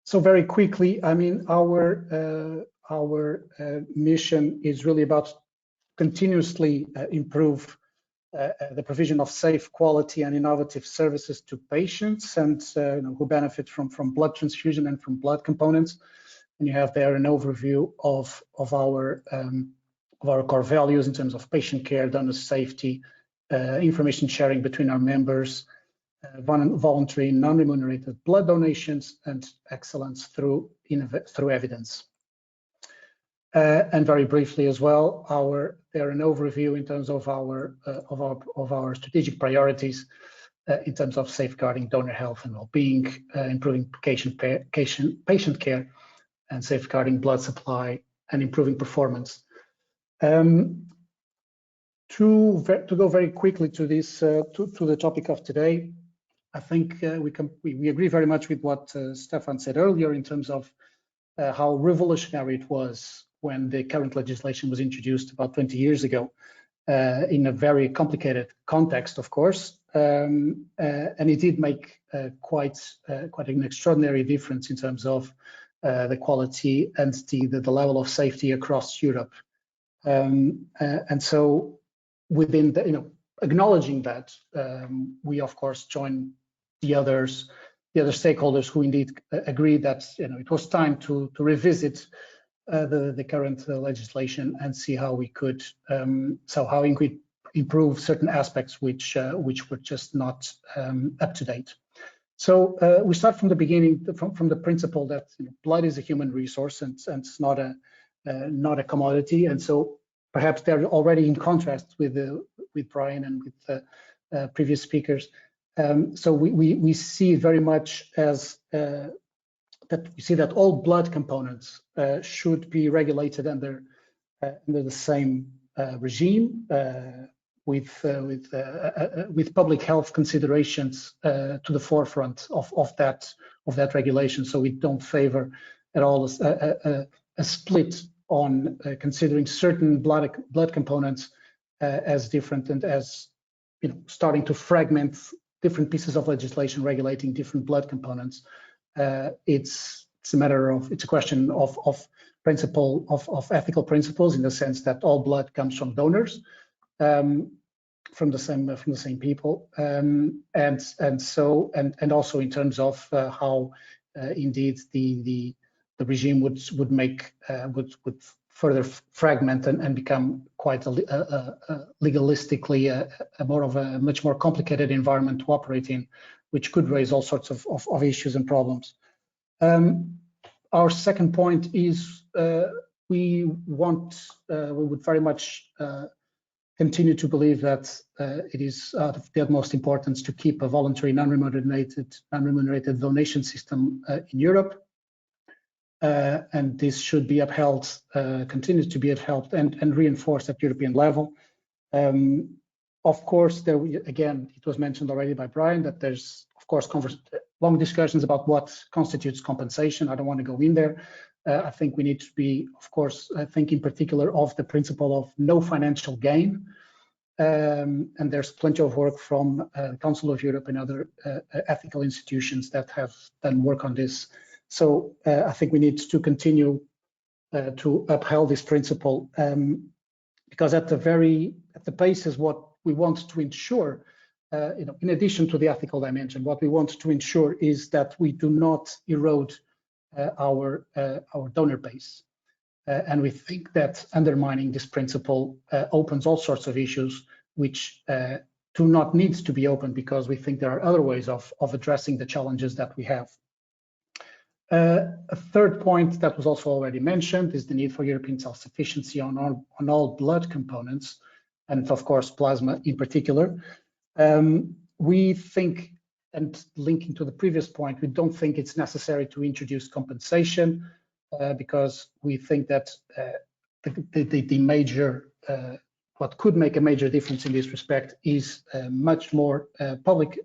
So very quickly, I mean, our mission is really about continuously improve the provision of safe, quality, and innovative services to patients and who benefit from blood transfusion and from blood components. And you have there an overview of our core values in terms of patient care, donor safety, information sharing between our members, voluntary, non-remunerated blood donations, and excellence through evidence. And very briefly as well, there an overview in terms of our strategic priorities in terms of safeguarding donor health and well-being, improving patient care, and safeguarding blood supply and improving performance. To go very quickly to this to the topic of today, I think we agree very much with what Stefaan said earlier in terms of how revolutionary it was when the current legislation was introduced about 20 years ago in a very complicated context, of course. and it did make quite an extraordinary difference in terms of the quality and the level of safety across Europe. And so, within the, acknowledging that, we of course join the other stakeholders who indeed agree that it was time to revisit the current legislation and see how we could improve certain aspects which were just not up to date. So we start from the beginning, from the principle that blood is a human resource and it's not a commodity, and so perhaps they're already in contrast with Brian and with the previous speakers. So we see very much as that we see that all blood components should be regulated under the same regime, with public health considerations to the forefront of that regulation. So we don't favor at all a split on considering certain blood components as different, and as starting to fragment different pieces of legislation regulating different blood components. It's a question of principle of ethical principles, in the sense that all blood comes from donors, from the same people, and also in terms of how indeed the regime would further fragment and become quite legalistically a much more complicated environment to operate in, which could raise all sorts of issues and problems. Our second point is we would very much continue to believe that it is of the utmost importance to keep a voluntary non-remunerated donation system in Europe, and this should be upheld, continue to be upheld and reinforced at European level. Of course, again, it was mentioned already by Brian that there's of course long discussions about what constitutes compensation. I don't want to go in there. I think we need to be, of course, think in particular of the principle of no financial gain. And there's plenty of work from the Council of Europe and other ethical institutions that have done work on this. So I think we need to continue to uphold this principle, because at the base is what we want to ensure. In addition to the ethical dimension, what we want to ensure is that we do not erode our donor base, and we think that undermining this principle opens all sorts of issues which do not need to be open, because we think there are other ways of addressing the challenges that we have. A third point that was also already mentioned is the need for European self-sufficiency on all blood components, and of course plasma in particular. We think, and linking to the previous point, we don't think it's necessary to introduce compensation, because we think that the major, what could make a major difference in this respect is much more public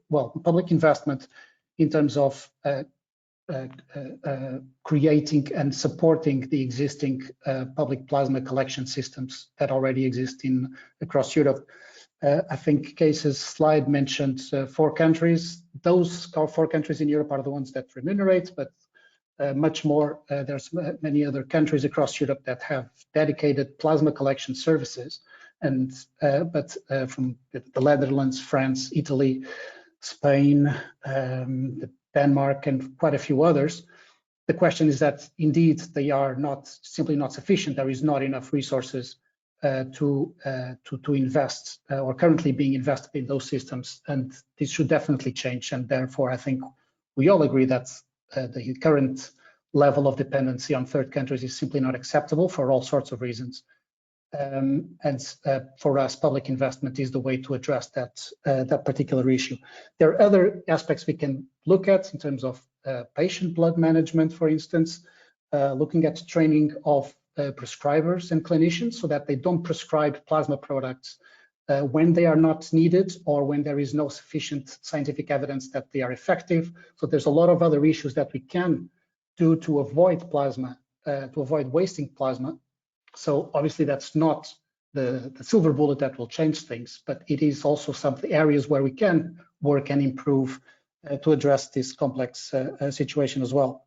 investment in terms of creating and supporting the existing public plasma collection systems that already exist across Europe. I think Kaisa's slide mentioned 4 countries. Those 4 countries in Europe are the ones that remunerate, but much more. There's many other countries across Europe that have dedicated plasma collection services, and from the Netherlands, France, Italy, Spain, Denmark, and quite a few others. The question is that indeed they are simply not sufficient. There is not enough resources to invest, or currently being invested in those systems, and this should definitely change. And therefore, I think we all agree that the current level of dependency on third countries is simply not acceptable for all sorts of reasons. And for us, public investment is the way to address that particular issue. There are other aspects we can look at in terms of patient blood management, for instance, looking at training of prescribers and clinicians so that they don't prescribe plasma products when they are not needed, or when there is no sufficient scientific evidence that they are effective. So there's a lot of other issues that we can do to avoid plasma, to avoid wasting plasma. So obviously that's not the silver bullet that will change things, but it is also some areas where we can work and improve to address this complex situation as well.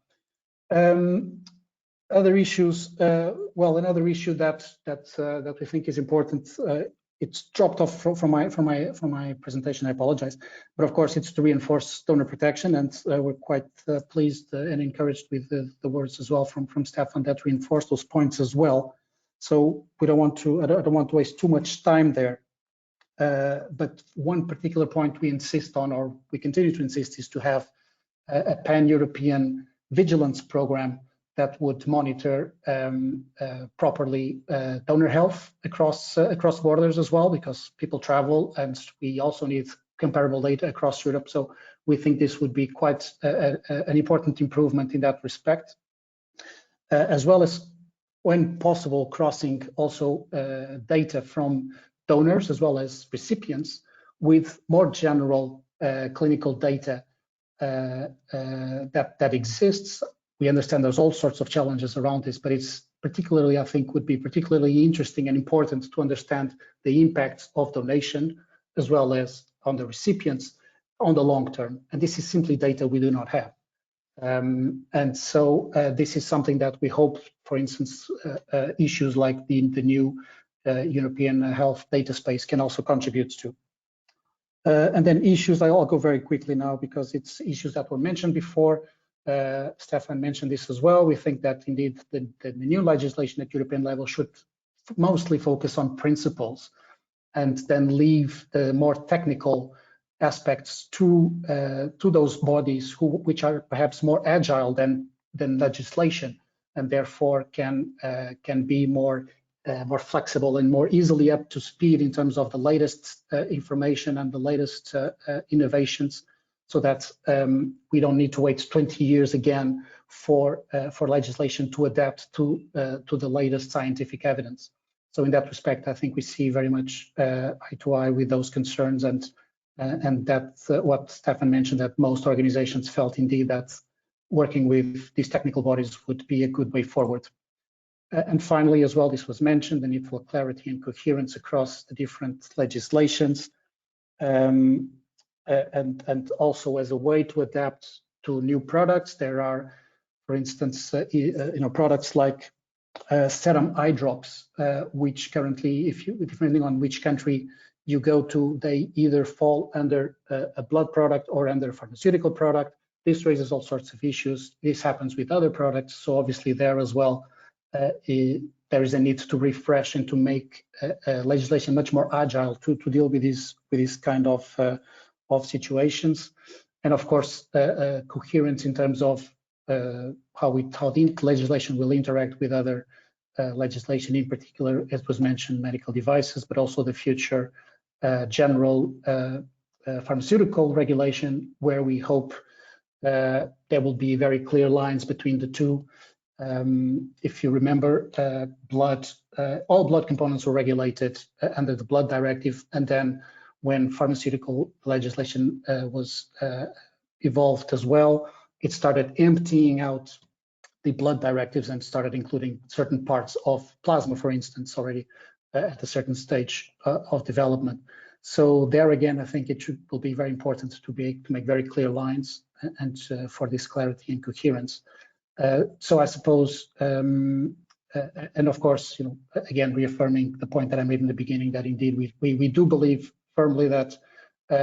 Other issues, well, another issue that we think is important, it's dropped off from my presentation, I apologize, but of course it's to reinforce donor protection, and we're quite pleased and encouraged with the words as well from Stefaan that reinforce those points as well. So we don't want to, I don't want to waste too much time there. But one particular point we insist on, or we continue to insist, is to have a pan-European vigilance program that would monitor properly donor health across borders as well, because people travel and we also need comparable data across Europe. So we think this would be quite an important improvement in that respect, as well as, when possible, crossing also data from donors as well as recipients with more general clinical data that exists. We understand there's all sorts of challenges around this, but it's particularly, I think, would be particularly interesting and important to understand the impacts of donation as well as on the recipients on the long term. And this is simply data we do not have. And so this is something that we hope, for instance, issues like the new European health data space can also contribute to. And then issues, I'll go very quickly now because it's issues that were mentioned before. Stefaan mentioned this as well. We think that indeed the new legislation at European level should mostly focus on principles and then leave the more technical aspects to those bodies which are perhaps more agile than legislation, and therefore can be more flexible and more easily up to speed in terms of the latest information and the latest innovations, so that we don't need to wait 20 years again for legislation to adapt to the latest scientific evidence. So in that respect, I think we see very much eye to eye with those concerns, and that's what Stefaan mentioned, that most organizations felt indeed that working with these technical bodies would be a good way forward. And finally, as well, this was mentioned, the need for clarity and coherence across the different legislations, and also as a way to adapt to new products. There are, for instance, products like serum eye drops, which currently, depending on which country you go to, they either fall under a blood product or under a pharmaceutical product. This raises all sorts of issues. This happens with other products, so obviously there as well, there is a need to refresh and to make legislation much more agile to deal with this kind of situations, and of course coherence in terms of how the legislation will interact with other legislation, in particular, as was mentioned, medical devices, but also the future general pharmaceutical regulation, where we hope there will be very clear lines between the two. If you remember, all blood components were regulated under the blood directive, and then when pharmaceutical legislation was evolved as well, it started emptying out the blood directives and started including certain parts of plasma, for instance, already at a certain stage of development. So there again, I think will be very important to make very clear lines and for this clarity and coherence. So I suppose, and of course, again, reaffirming the point that I made in the beginning, that indeed we do believe firmly that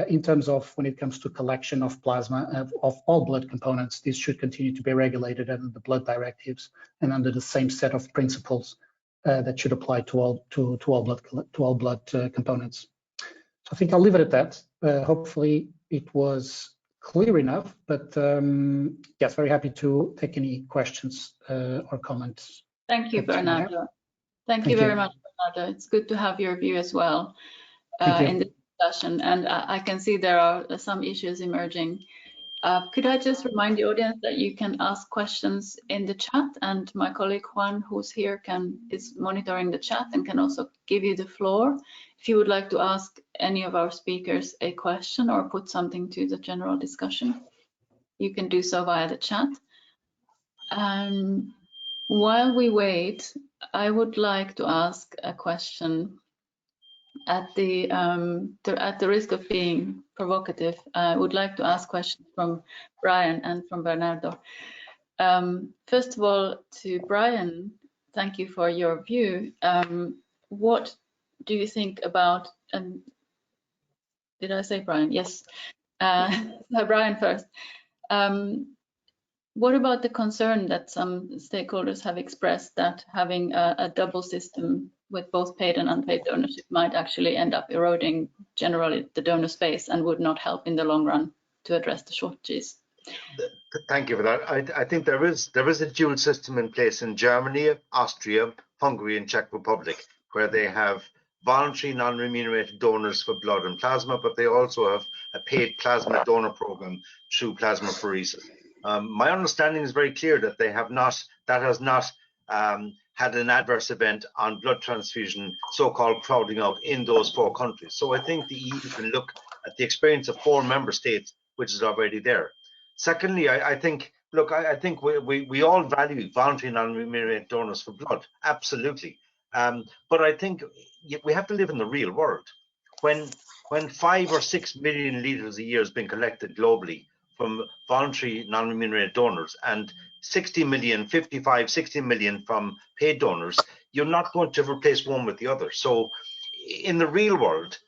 in terms of when it comes to collection of plasma of all blood components, this should continue to be regulated under the blood directives and under the same set of principles that should apply to all blood components. So I think I'll leave it at that. Hopefully it was clear enough, but yes, very happy to take any questions or comments. Thank you, Bernardo. Thank you very much, Bernardo. It's good to have your view as well in this discussion, and I can see there are some issues emerging. Could I just remind the audience that you can ask questions in the chat, and my colleague Juan, who's here, is monitoring the chat and can also give you the floor. If you would like to ask any of our speakers a question or put something to the general discussion, you can do so via the chat. While we wait, I would like to ask a question at the risk of being provocative, I would like to ask questions from Brian and from Bernardo. First of all, to Brian, thank you for your view. What do you think about, did I say Brian? Yes. So Brian first. What about the concern that some stakeholders have expressed that having a double system with both paid and unpaid donorship might actually end up eroding generally the donor space and would not help in the long run to address the shortages? Thank you for that. I think there is a dual system in place in Germany, Austria, Hungary, and Czech Republic, where they have voluntary non-remunerated donors for blood and plasma, but they also have a paid plasma donor program through Plasmaphoresis. My understanding is very clear that that has not had an adverse event on blood transfusion, so-called crowding out in those 4 countries. So I think the EU can look at the experience of 4 member states, which is already there. Secondly, I think we all value voluntary non-remunerated donors for blood, absolutely. But I think we have to live in the real world. When 5 or 6 million litres a year has been collected globally from voluntary non-remunerated donors and 60 million from paid donors, you're not going to replace one with the other. So in the real world,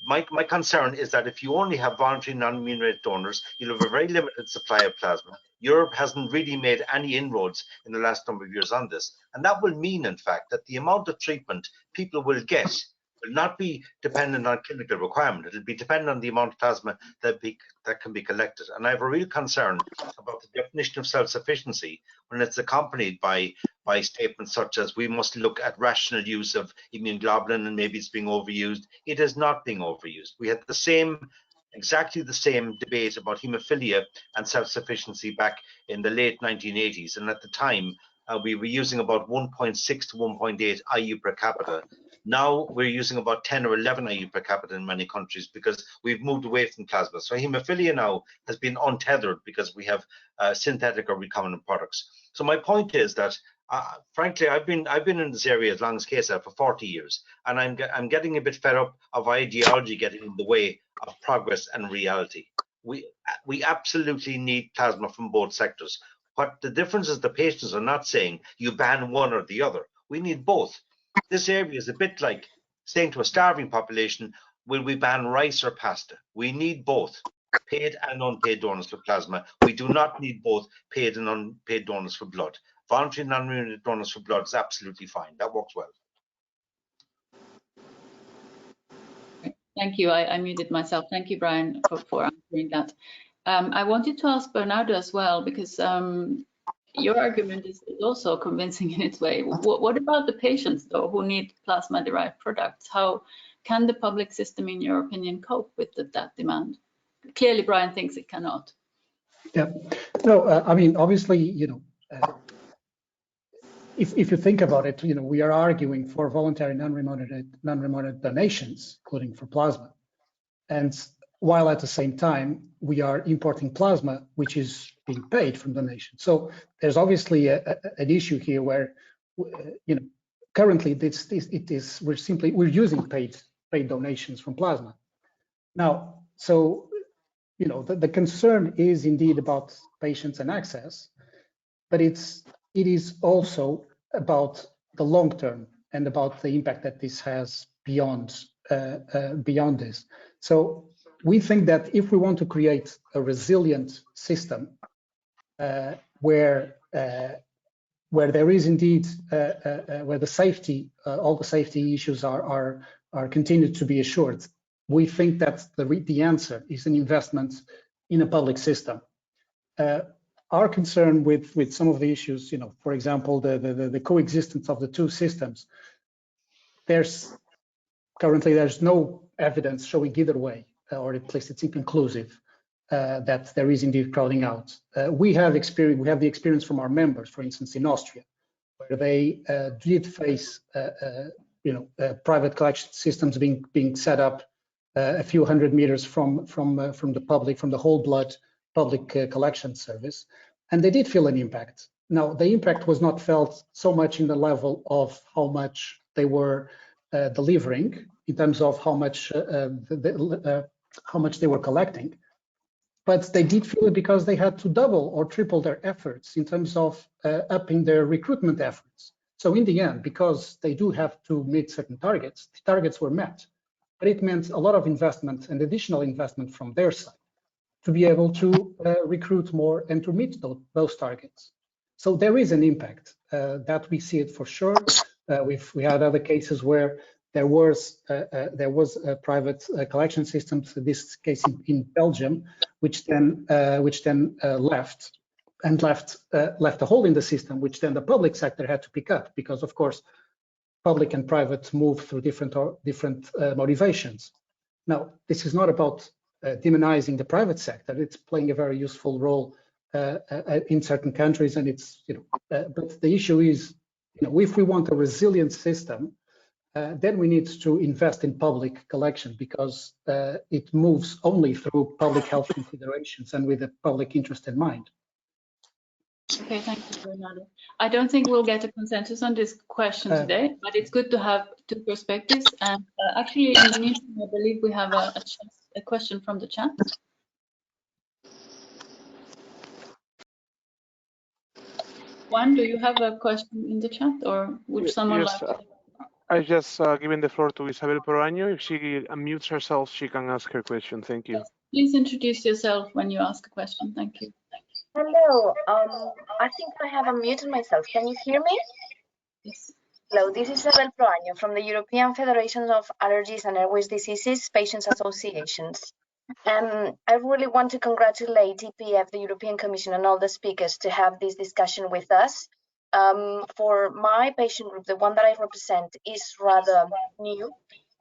my concern is that if you only have voluntary non-remunerated donors, you'll have a very limited supply of plasma. Europe hasn't really made any inroads in the last number of years on this. And that will mean, in fact, that the amount of treatment people will get will not be dependent on clinical requirement. It'll be dependent on the amount of plasma that can be collected. And I have a real concern about the definition of self-sufficiency when it's accompanied by statements such as we must look at rational use of immunoglobulin and maybe it's being overused. It is not being overused. We had exactly the same debate about hemophilia and self-sufficiency back in the late 1980s. And at the time, we were using about 1.6 to 1.8 IU per capita. Now we're using about 10 or 11 IU per capita in many countries because we've moved away from plasma. So hemophilia now has been untethered because we have synthetic or recombinant products. So my point is that, frankly, I've been in this area as long as Kaisa for 40 years, and I'm getting a bit fed up of ideology getting in the way of progress and reality. We absolutely need plasma from both sectors. What the difference is, the patients are not saying you ban one or the other. We need both. This area is a bit like saying to a starving population, will we ban rice or pasta? We need both paid and unpaid donors for plasma. We do not need both paid and unpaid donors for blood. Voluntary non-remunerated donors for blood is absolutely fine. That works well. Thank you. I muted myself. Thank you, Brian, for answering that. I wanted to ask Bernardo as well, because your argument is also convincing in its way. What about the patients, though, who need plasma-derived products? How can the public system, in your opinion, cope with that demand? Clearly, Brian thinks it cannot. Yeah. No, I mean, obviously, if you think about it, we are arguing for voluntary non-remunerated donations, including for plasma. And while at the same time, we are importing plasma, which is being paid from donation. So there's obviously an issue here where, currently we're using paid donations from plasma. Now, so, the concern is indeed about patients and access, but it is also about the long term and about the impact that this has beyond this. So we think that if we want to create a resilient system where there is indeed where the safety, all the safety issues are continued to be assured, we think that the answer is an investment in a public system. Our concern with some of the issues, for example, the coexistence of the two systems, currently there's no evidence showing either way, or at least it's inconclusive, that there is indeed crowding out. We have the experience from our members, for instance, in Austria, where they did face private collection systems being set up a few hundred meters from the public, from the whole blood public collection service, and they did feel an impact. Now, the impact was not felt so much in the level of how much they were delivering in terms of how much they were collecting, but they did feel it because they had to double or triple their efforts in terms of upping their recruitment efforts. So in the end, because they do have to meet certain targets, the targets were met, but it meant a lot of investment and additional investment from their side to be able to recruit more and to meet those targets. So there is an impact that we see it for sure. We had other cases where there was a private collection system, so this case in Belgium, which then left a hole in the system, which then the public sector had to pick up, because of course public and private move through different motivations. Now, this is not about demonizing the private sector. It's playing a very useful role in certain countries, and it's but the issue is, if we want a resilient system, then we need to invest in public collection, because it moves only through public health considerations and with the public interest in mind. Okay, thank you, Bernardo. I don't think we'll get a consensus on this question today, but it's good to have two perspectives. And actually, in the meantime, I believe we have a question from the chat. Juan, do you have a question in the chat, or would someone yes, like to? I just given the floor to Isabel Proaño. If she unmutes herself, she can ask her question. Thank you. Yes, please introduce yourself when you ask a question. Thank you. Hello, I think I have unmuted myself. Can you hear me? Yes. Hello, this is Isabel Proaño from the European Federation of Allergies and Airways Diseases Patients Associations. I really want to congratulate EPF, the European Commission, and all the speakers to have this discussion with us. For my patient group, the one that I represent is rather new.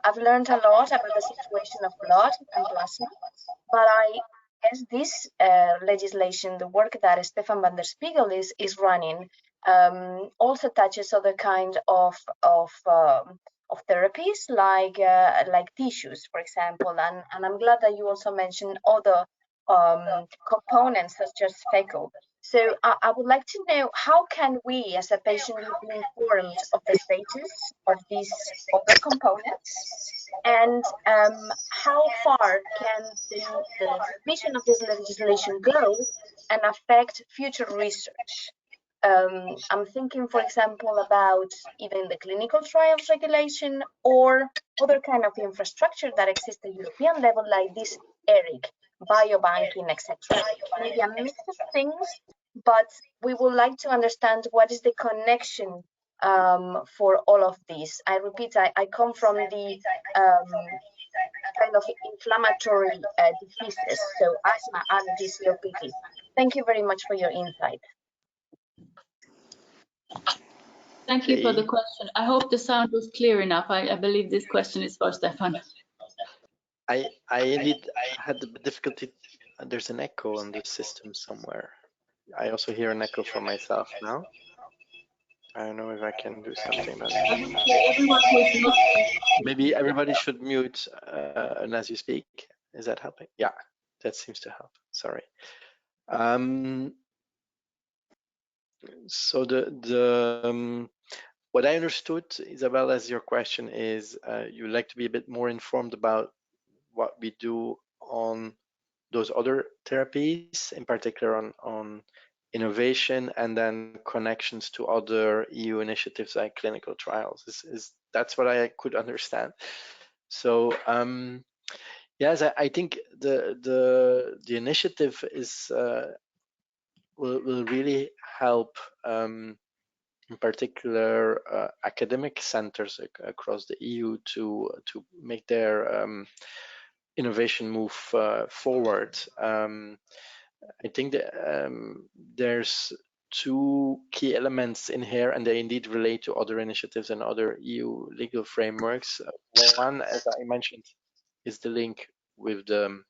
I've learned a lot about the situation of blood and plasma, but I guess this legislation, the work that Stefaan van der Spiegel is running, also touches other kind of therapies like tissues, for example, and I'm glad that you also mentioned other components such as fecal. So I would like to know, how can we as a patient be informed of the status of these other components, and how far can the vision of this legislation go and affect future research? I'm thinking, for example, about even the clinical trials regulation or other kind of infrastructure that exists at European level, like this ERIC, biobanking, etc. Maybe a mix of things, but we would like to understand what is the connection for all of these. I repeat, I come from the kind of inflammatory diseases, so asthma, allergies, COPD. Thank you very much for your insight. Thank you for the question. I hope the sound was clear enough. I believe this question is for Stefaan. I indeed had a difficulty. There's an echo on the system somewhere. I also hear an echo from myself now. I don't know if I can do something about it. Maybe everybody should mute and as you speak. Is that helping? Yeah, that seems to help. Sorry. So what I understood, Isabel, as your question is, you'd like to be a bit more informed about what we do on those other therapies, in particular on innovation and then connections to other EU initiatives like clinical trials. That's what I could understand. So yes, I think the initiative is will really help in particular academic centers across the EU to make their innovation move forward. I think that there's two key elements in here, and they indeed relate to other initiatives and other EU legal frameworks. One, as I mentioned, is the link with the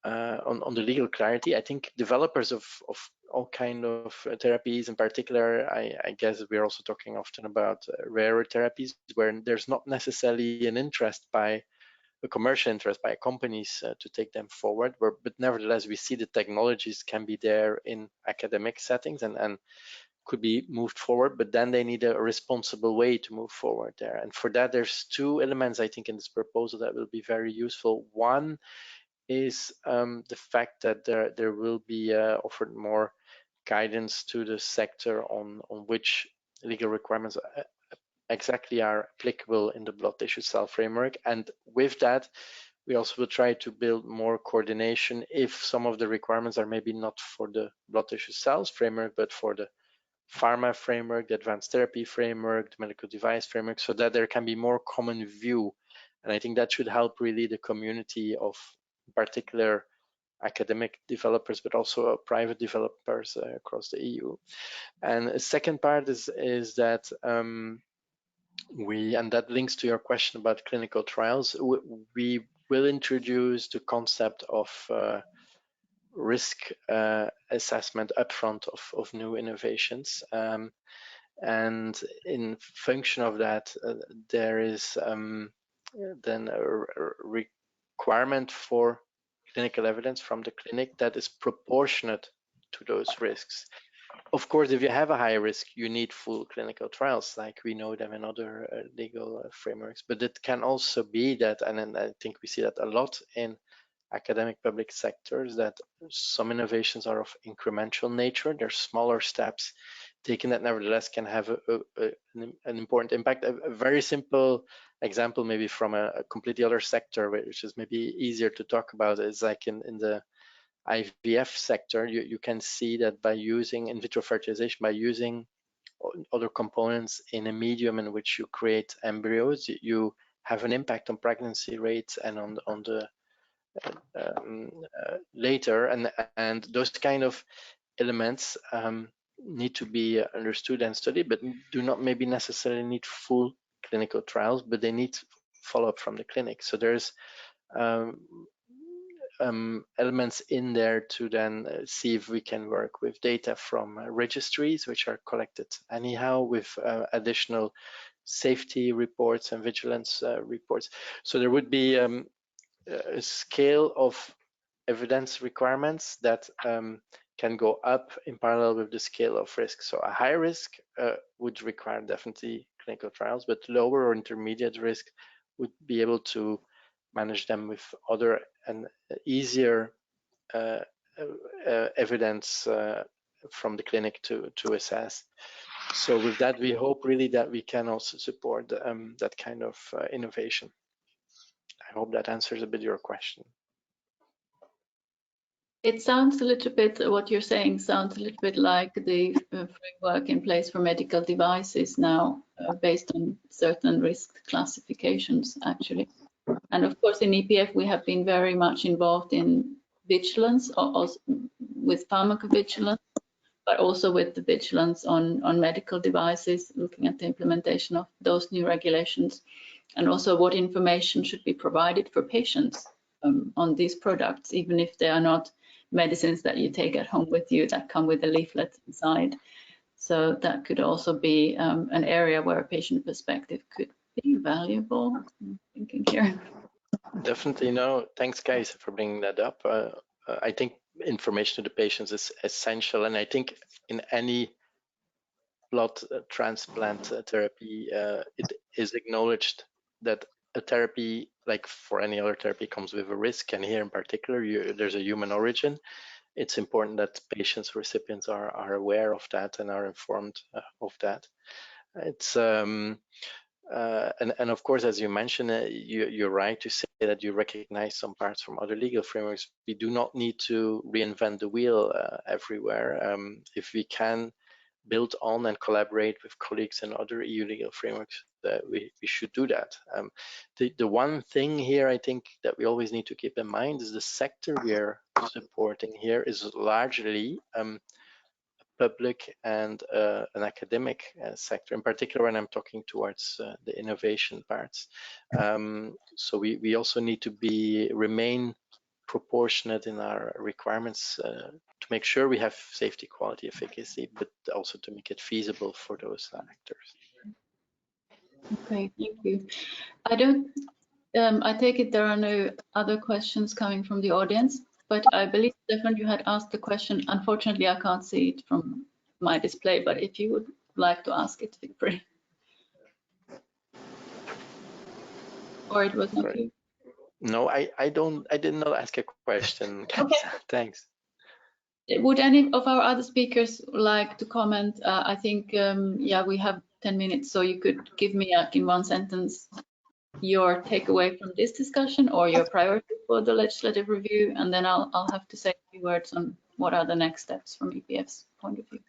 on the legal clarity. I think developers of all kind of therapies, in particular, I guess we're also talking often about rarer therapies where there's not necessarily an interest by a commercial interest by companies to take them forward, but nevertheless we see the technologies can be there in academic settings, and could be moved forward, but then they need a responsible way to move forward there. And for that, there's two elements I think in this proposal that will be very useful. One is the fact that there will be offered more guidance to the sector on which legal requirements exactly are applicable in the blood tissue cell framework. And with that, we also will try to build more coordination if some of the requirements are maybe not for the blood tissue cells framework, but for the pharma framework, the advanced therapy framework, the medical device framework, so that there can be more common view. And I think that should help really the community of particular academic developers, but also private developers across the EU. And a second part is that and that links to your question about clinical trials, we will introduce the concept of risk assessment upfront of new innovations. And in function of that, there is then a requirement for clinical evidence from the clinic that is proportionate to those risks. Of course, if you have a high risk, you need full clinical trials, like we know them in other legal frameworks. But it can also be that, and I think we see that a lot in academic public sectors, that some innovations are of incremental nature. They're smaller steps taken that nevertheless can have an important impact. A very simple example, maybe from a completely other sector, which is maybe easier to talk about, is like in the IVF sector. You can see that by using in vitro fertilization, by using other components in a medium in which you create embryos, you have an impact on pregnancy rates and on the later, and those kind of elements need to be understood and studied, but do not maybe necessarily need full clinical trials, but they need follow-up from the clinic. So there's elements in there to then see if we can work with data from registries, which are collected anyhow, with additional safety reports and vigilance reports. So there would be a scale of evidence requirements that can go up in parallel with the scale of risk. So a high risk would require definitely clinical trials, but lower or intermediate risk would be able to manage them with other and easier evidence from the clinic to assess. So with that, we hope really that we can also support that kind of innovation. I hope that answers a bit your question. It sounds a little bit, what you're saying sounds a little bit like the framework in place for medical devices now, based on certain risk classifications, actually. And of course, in EPF, we have been very much involved in vigilance, also with pharmacovigilance, but also with the vigilance on medical devices, looking at the implementation of those new regulations, and also what information should be provided for patients on these products, even if they are not medicines that you take at home with you that come with a leaflet inside. So that could also be an area where a patient perspective could be valuable. I'm thinking here. Definitely, no. Thanks, Kaisa, for bringing that up. I think information to the patients is essential, and I think in any blood transplant therapy, it is acknowledged that a therapy, like for any other therapy, comes with a risk, and here in particular, there's a human origin. It's important that patients, recipients are aware of that and are informed of that. It's and of course, as you mentioned, you're right to say that you recognize some parts from other legal frameworks. We do not need to reinvent the wheel everywhere. If we can build on and collaborate with colleagues in other EU legal frameworks, we should do that. The one thing here I think that we always need to keep in mind is the sector we are supporting here is largely public and an academic sector, in particular when I'm talking towards the innovation parts. So we also need to remain proportionate in our requirements to make sure we have safety, quality, efficacy, but also to make it feasible for those actors. Okay, thank you. I take it there are no other questions coming from the audience, but I believe, Stefan, you had asked the question. Unfortunately, I can't see it from my display, but if you would like to ask it, feel free. Or it was not you. No, I did not ask a question, Kaisa. Okay. Thanks. Would any of our other speakers like to comment? I think, yeah, we have 10 minutes, so you could give me in one sentence your takeaway from this discussion or your priority for the legislative review, and then I'll have to say a few words on what are the next steps from EPF's point of view.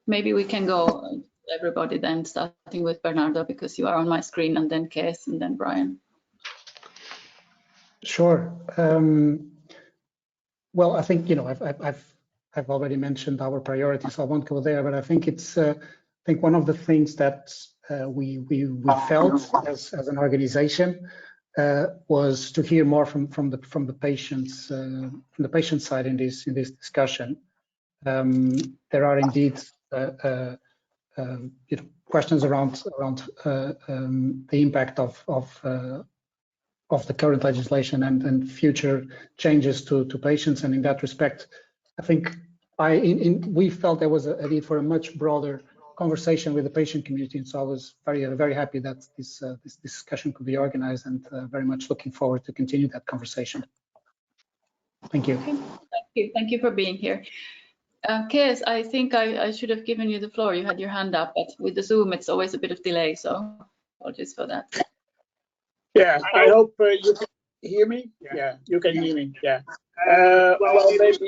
Maybe we can go everybody then, starting with Bernardo, because you are on my screen, and then Cees, and then Brian. Sure. Well, I think, you know, I've already mentioned our priorities, so I won't go there. But I think it's I think one of the things that we felt as an organization was to hear more from the patients, from the patient side in this discussion. There are indeed you know, questions around the impact of the current legislation and future changes to patients. And in that respect, I think we felt there was a need for a much broader conversation with the patient community. And so I was very happy that this discussion could be organized, and very much looking forward to continue that conversation. Thank you. Okay. Thank you for being here. Cees, I think I should have given you the floor. You had your hand up, but with the Zoom, it's always a bit of delay, so apologies for that. Yeah, I hope you can hear me. Yeah, you can hear me. Yeah. Well, maybe.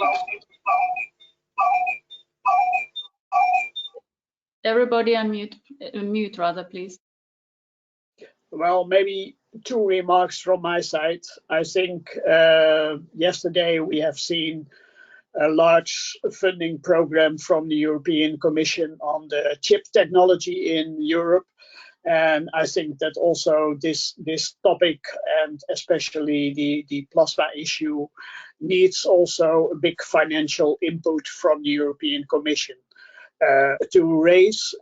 Everybody unmute rather, please. Well, maybe two remarks from my side. I think yesterday we have seen a large funding program from the European Commission on the chip technology in Europe. And I think that also this topic, and especially the plasma issue, needs also a big financial input from the European Commission to raise,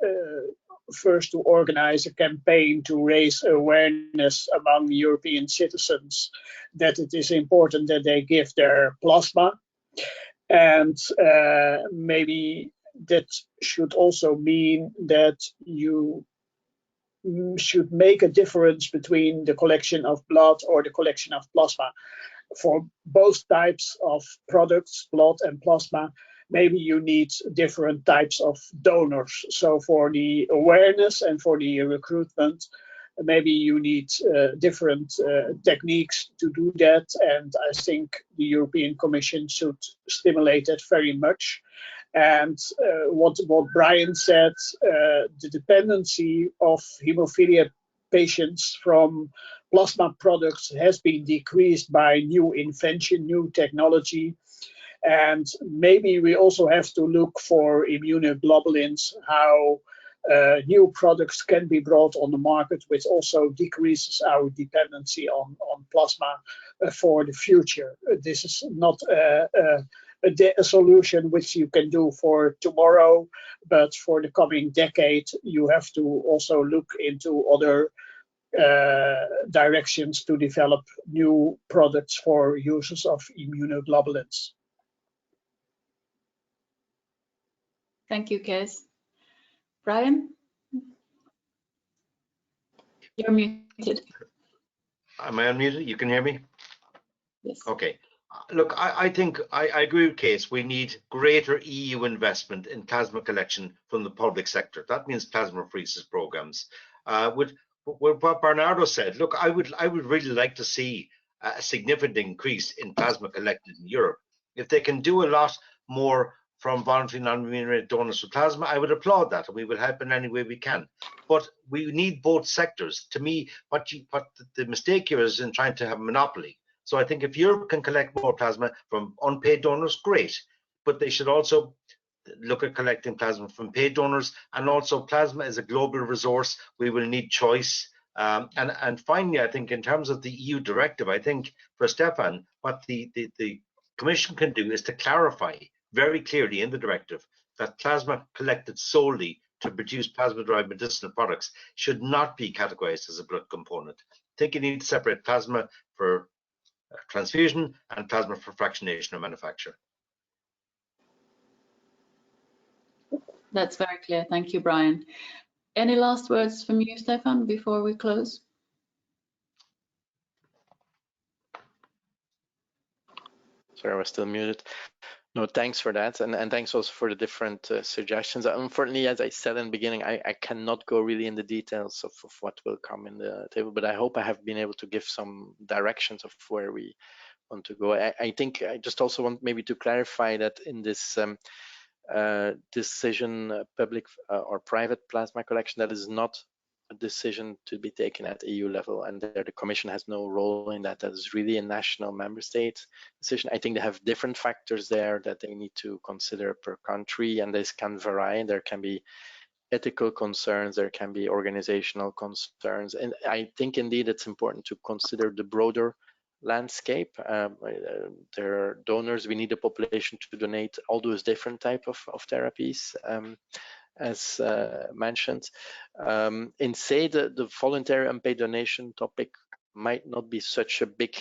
first to organize a campaign to raise awareness among European citizens that it is important that they give their plasma. And maybe that should also mean that you should make a difference between the collection of blood or the collection of plasma. For both types of products, blood and plasma, maybe you need different types of donors. So for the awareness and for the recruitment, maybe you need different techniques to do that. And I think the European Commission should stimulate it very much. And what Brian said, the dependency of hemophilia patients from plasma products has been decreased by new invention, new technology. And maybe we also have to look for immunoglobulins, how new products can be brought on the market, which also decreases our dependency on plasma for the future. This is not a solution which you can do for tomorrow, but for the coming decade, you have to also look into other directions to develop new products for uses of immunoglobulins. Thank you, Cees. Brian? You're muted. Am I unmuted? You can hear me? Yes. Okay. Look, I think I agree with Cees. We need greater EU investment in plasma collection from the public sector. That means plasmaphoresis programs. With what Bernardo said, look, I would really like to see a significant increase in plasma collected in Europe. If they can do a lot more from voluntary non-remunerated donors for plasma, I would applaud that, and we will help in any way we can. But we need both sectors. To me, what the mistake here is in trying to have a monopoly. So I think if Europe can collect more plasma from unpaid donors, great. But they should also look at collecting plasma from paid donors. And also plasma is a global resource. We will need choice. And finally, I think in terms of the EU directive, I think for Stefaan, what the Commission can do is to clarify very clearly in the directive that plasma collected solely to produce plasma-derived medicinal products should not be categorized as a blood component. I think you need to separate plasma for transfusion and plasma for fractionation or manufacture. That's very clear. Thank you, Brian. Any last words from you, Stefaan, before we close? Sorry, I was still muted. No, thanks for that, and thanks also for the different suggestions. Unfortunately, as I said in the beginning, I cannot go really in the details of what will come in the table, but I hope I have been able to give some directions of where we want to go. I think I just also want maybe to clarify that in this decision, public or private plasma collection, that is not a decision to be taken at EU level, and there the Commission has no role in that. That is really a national member state decision. I think they have different factors there that they need to consider per country, and this can vary. There can be ethical concerns, there can be organizational concerns, and I think indeed it's important to consider the broader landscape. There are donors, we need a population to donate all those different type of therapies, as mentioned. In say the voluntary unpaid donation topic might not be such a big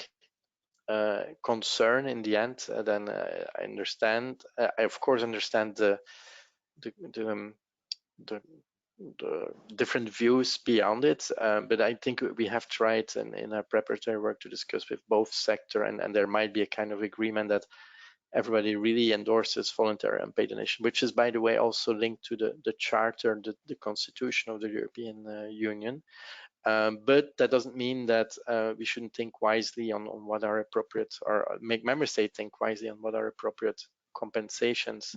concern in the end, then I understand. I of course understand the different views beyond it, but I think we have tried in our preparatory work to discuss with both sector, and there might be a kind of agreement that everybody really endorses voluntary unpaid donation, which is, by the way, also linked to the charter, the constitution of the European Union. But that doesn't mean that we shouldn't think wisely on what are appropriate, or make member states think wisely on what are appropriate compensations.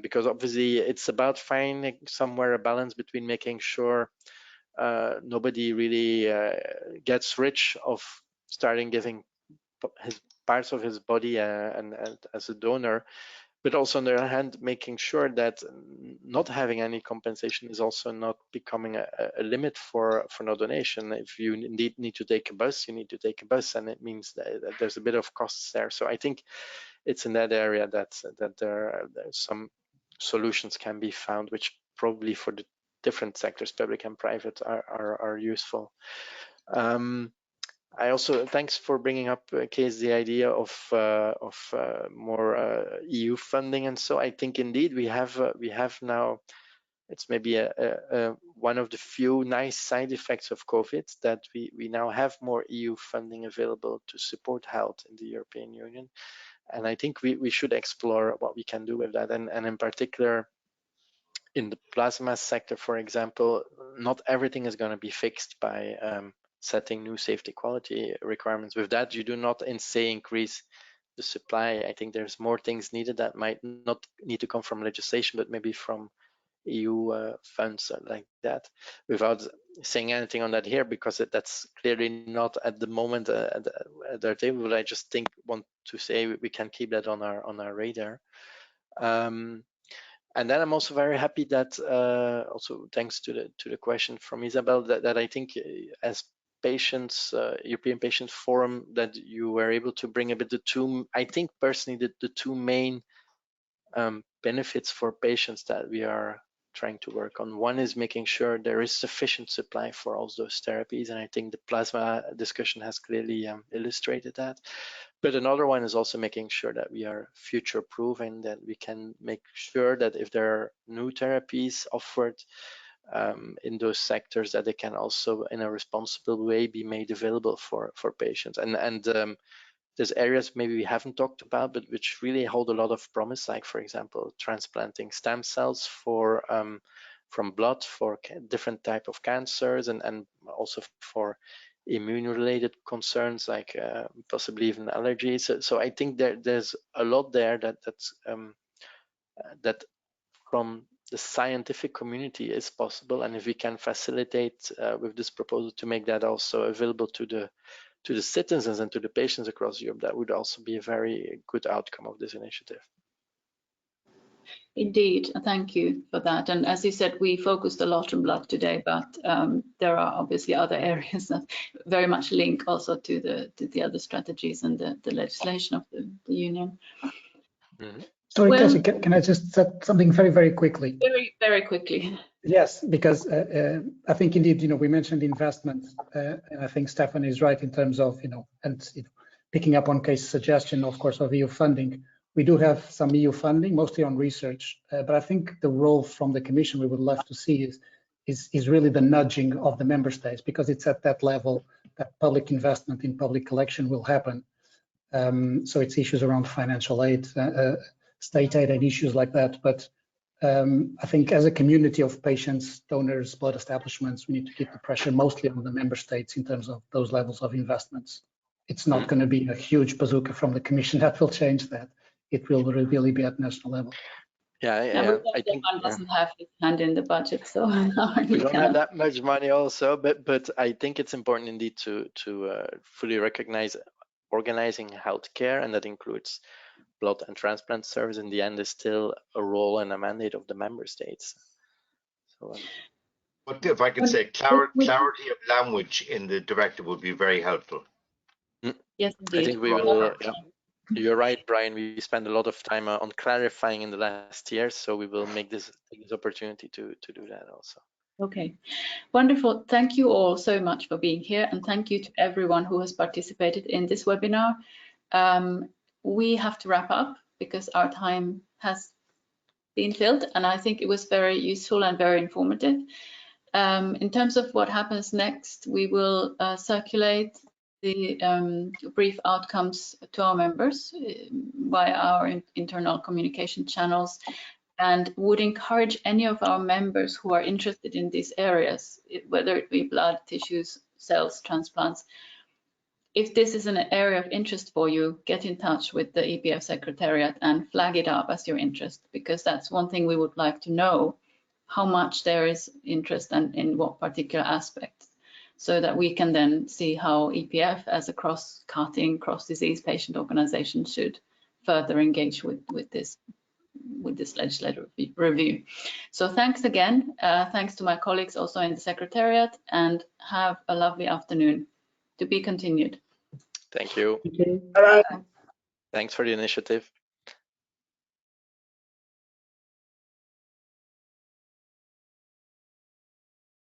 Because obviously it's about finding somewhere a balance between making sure nobody really gets rich of starting giving his parts of his body and as a donor, but also on the other hand making sure that not having any compensation is also not becoming a limit for no donation. If you indeed need to take a bus, you need to take a bus, and it means that there's a bit of costs there. So I think it's in that area that there some solutions can be found, which probably for the different sectors, public and private, are useful. I also, thanks for bringing up, Cees, the idea of more EU funding, and so I think indeed we have now. It's maybe one of the few nice side effects of COVID that we now have more EU funding available to support health in the European Union, and I think we should explore what we can do with that, and in particular in the plasma sector, for example, not everything is going to be fixed by setting new safety quality requirements. With that, you do not increase the supply. I think there's more things needed that might not need to come from legislation, but maybe from EU funds like that. Without saying anything on that here, because that's clearly not at the moment at our table, but I just want to say we can keep that on our radar. And then I'm also very happy that also thanks to the question from Isabel that I think as patients, European Patients Forum, that you were able to bring a bit I think personally the two main benefits for patients that we are trying to work on. One is making sure there is sufficient supply for all those therapies, and I think the plasma discussion has clearly illustrated that. But another one is also making sure that we are future-proof and that we can make sure that if there are new therapies offered in those sectors, that they can also in a responsible way be made available for patients. And there's areas maybe we haven't talked about, but which really hold a lot of promise, like for example, transplanting stem cells from blood for different type of cancers, and also for immune-related concerns like possibly even allergies. So I think there's a lot there that from the scientific community is possible, and if we can facilitate with this proposal to make that also available to the citizens and to the patients across Europe, that would also be a very good outcome of this initiative. Indeed, thank you for that. And as you said, we focused a lot on blood today, but there are obviously other areas that very much link also to the other strategies and the legislation of the Union. Mm-hmm. Sorry, Kaisa, can I just say something very, very quickly? Very, very quickly. Yes, because I think indeed, we mentioned investment, and I think Stefaan is right in terms of, picking up on Kaisa's suggestion, of course, of EU funding. We do have some EU funding, mostly on research, but I think the role from the Commission we would love to see is really the nudging of the member states, because it's at that level that public investment in public collection will happen. So it's issues around financial aid, state aid and issues like that. But I think as a community of patients, donors, blood establishments, we need to keep the pressure mostly on the member states in terms of those levels of investments. It's not going to be a huge bazooka from the Commission that will change that. It will really be at national level. Yeah, I think Stefaan doesn't have his hand in the budget, so we don't have that much money also, but I think it's important indeed to fully recognize organizing healthcare, and that includes blood and transplant service. In the end, is still a role and a mandate of the member states. So, but if I could say, clarity of language in the directive would be very helpful. Yes, indeed. I think we will. Yeah. You're right, Brian. We spent a lot of time on clarifying in the last year, so we will make this opportunity to do that also. Okay, wonderful. Thank you all so much for being here, and thank you to everyone who has participated in this webinar. We have to wrap up because our time has been filled, and I think it was very useful and very informative. In terms of what happens next, we will circulate the brief outcomes to our members via our internal communication channels, and would encourage any of our members who are interested in these areas, whether it be blood, tissues, cells, transplants. If this is an area of interest for you, get in touch with the EPF Secretariat and flag it up as your interest, because that's one thing we would like to know, how much there is interest and in what particular aspects, so that we can then see how EPF as a cross-cutting, cross-disease patient organization should further engage with this legislative review. So thanks again. Thanks to my colleagues also in the Secretariat, and have a lovely afternoon. To be continued. Thank you. All right. Thanks for the initiative.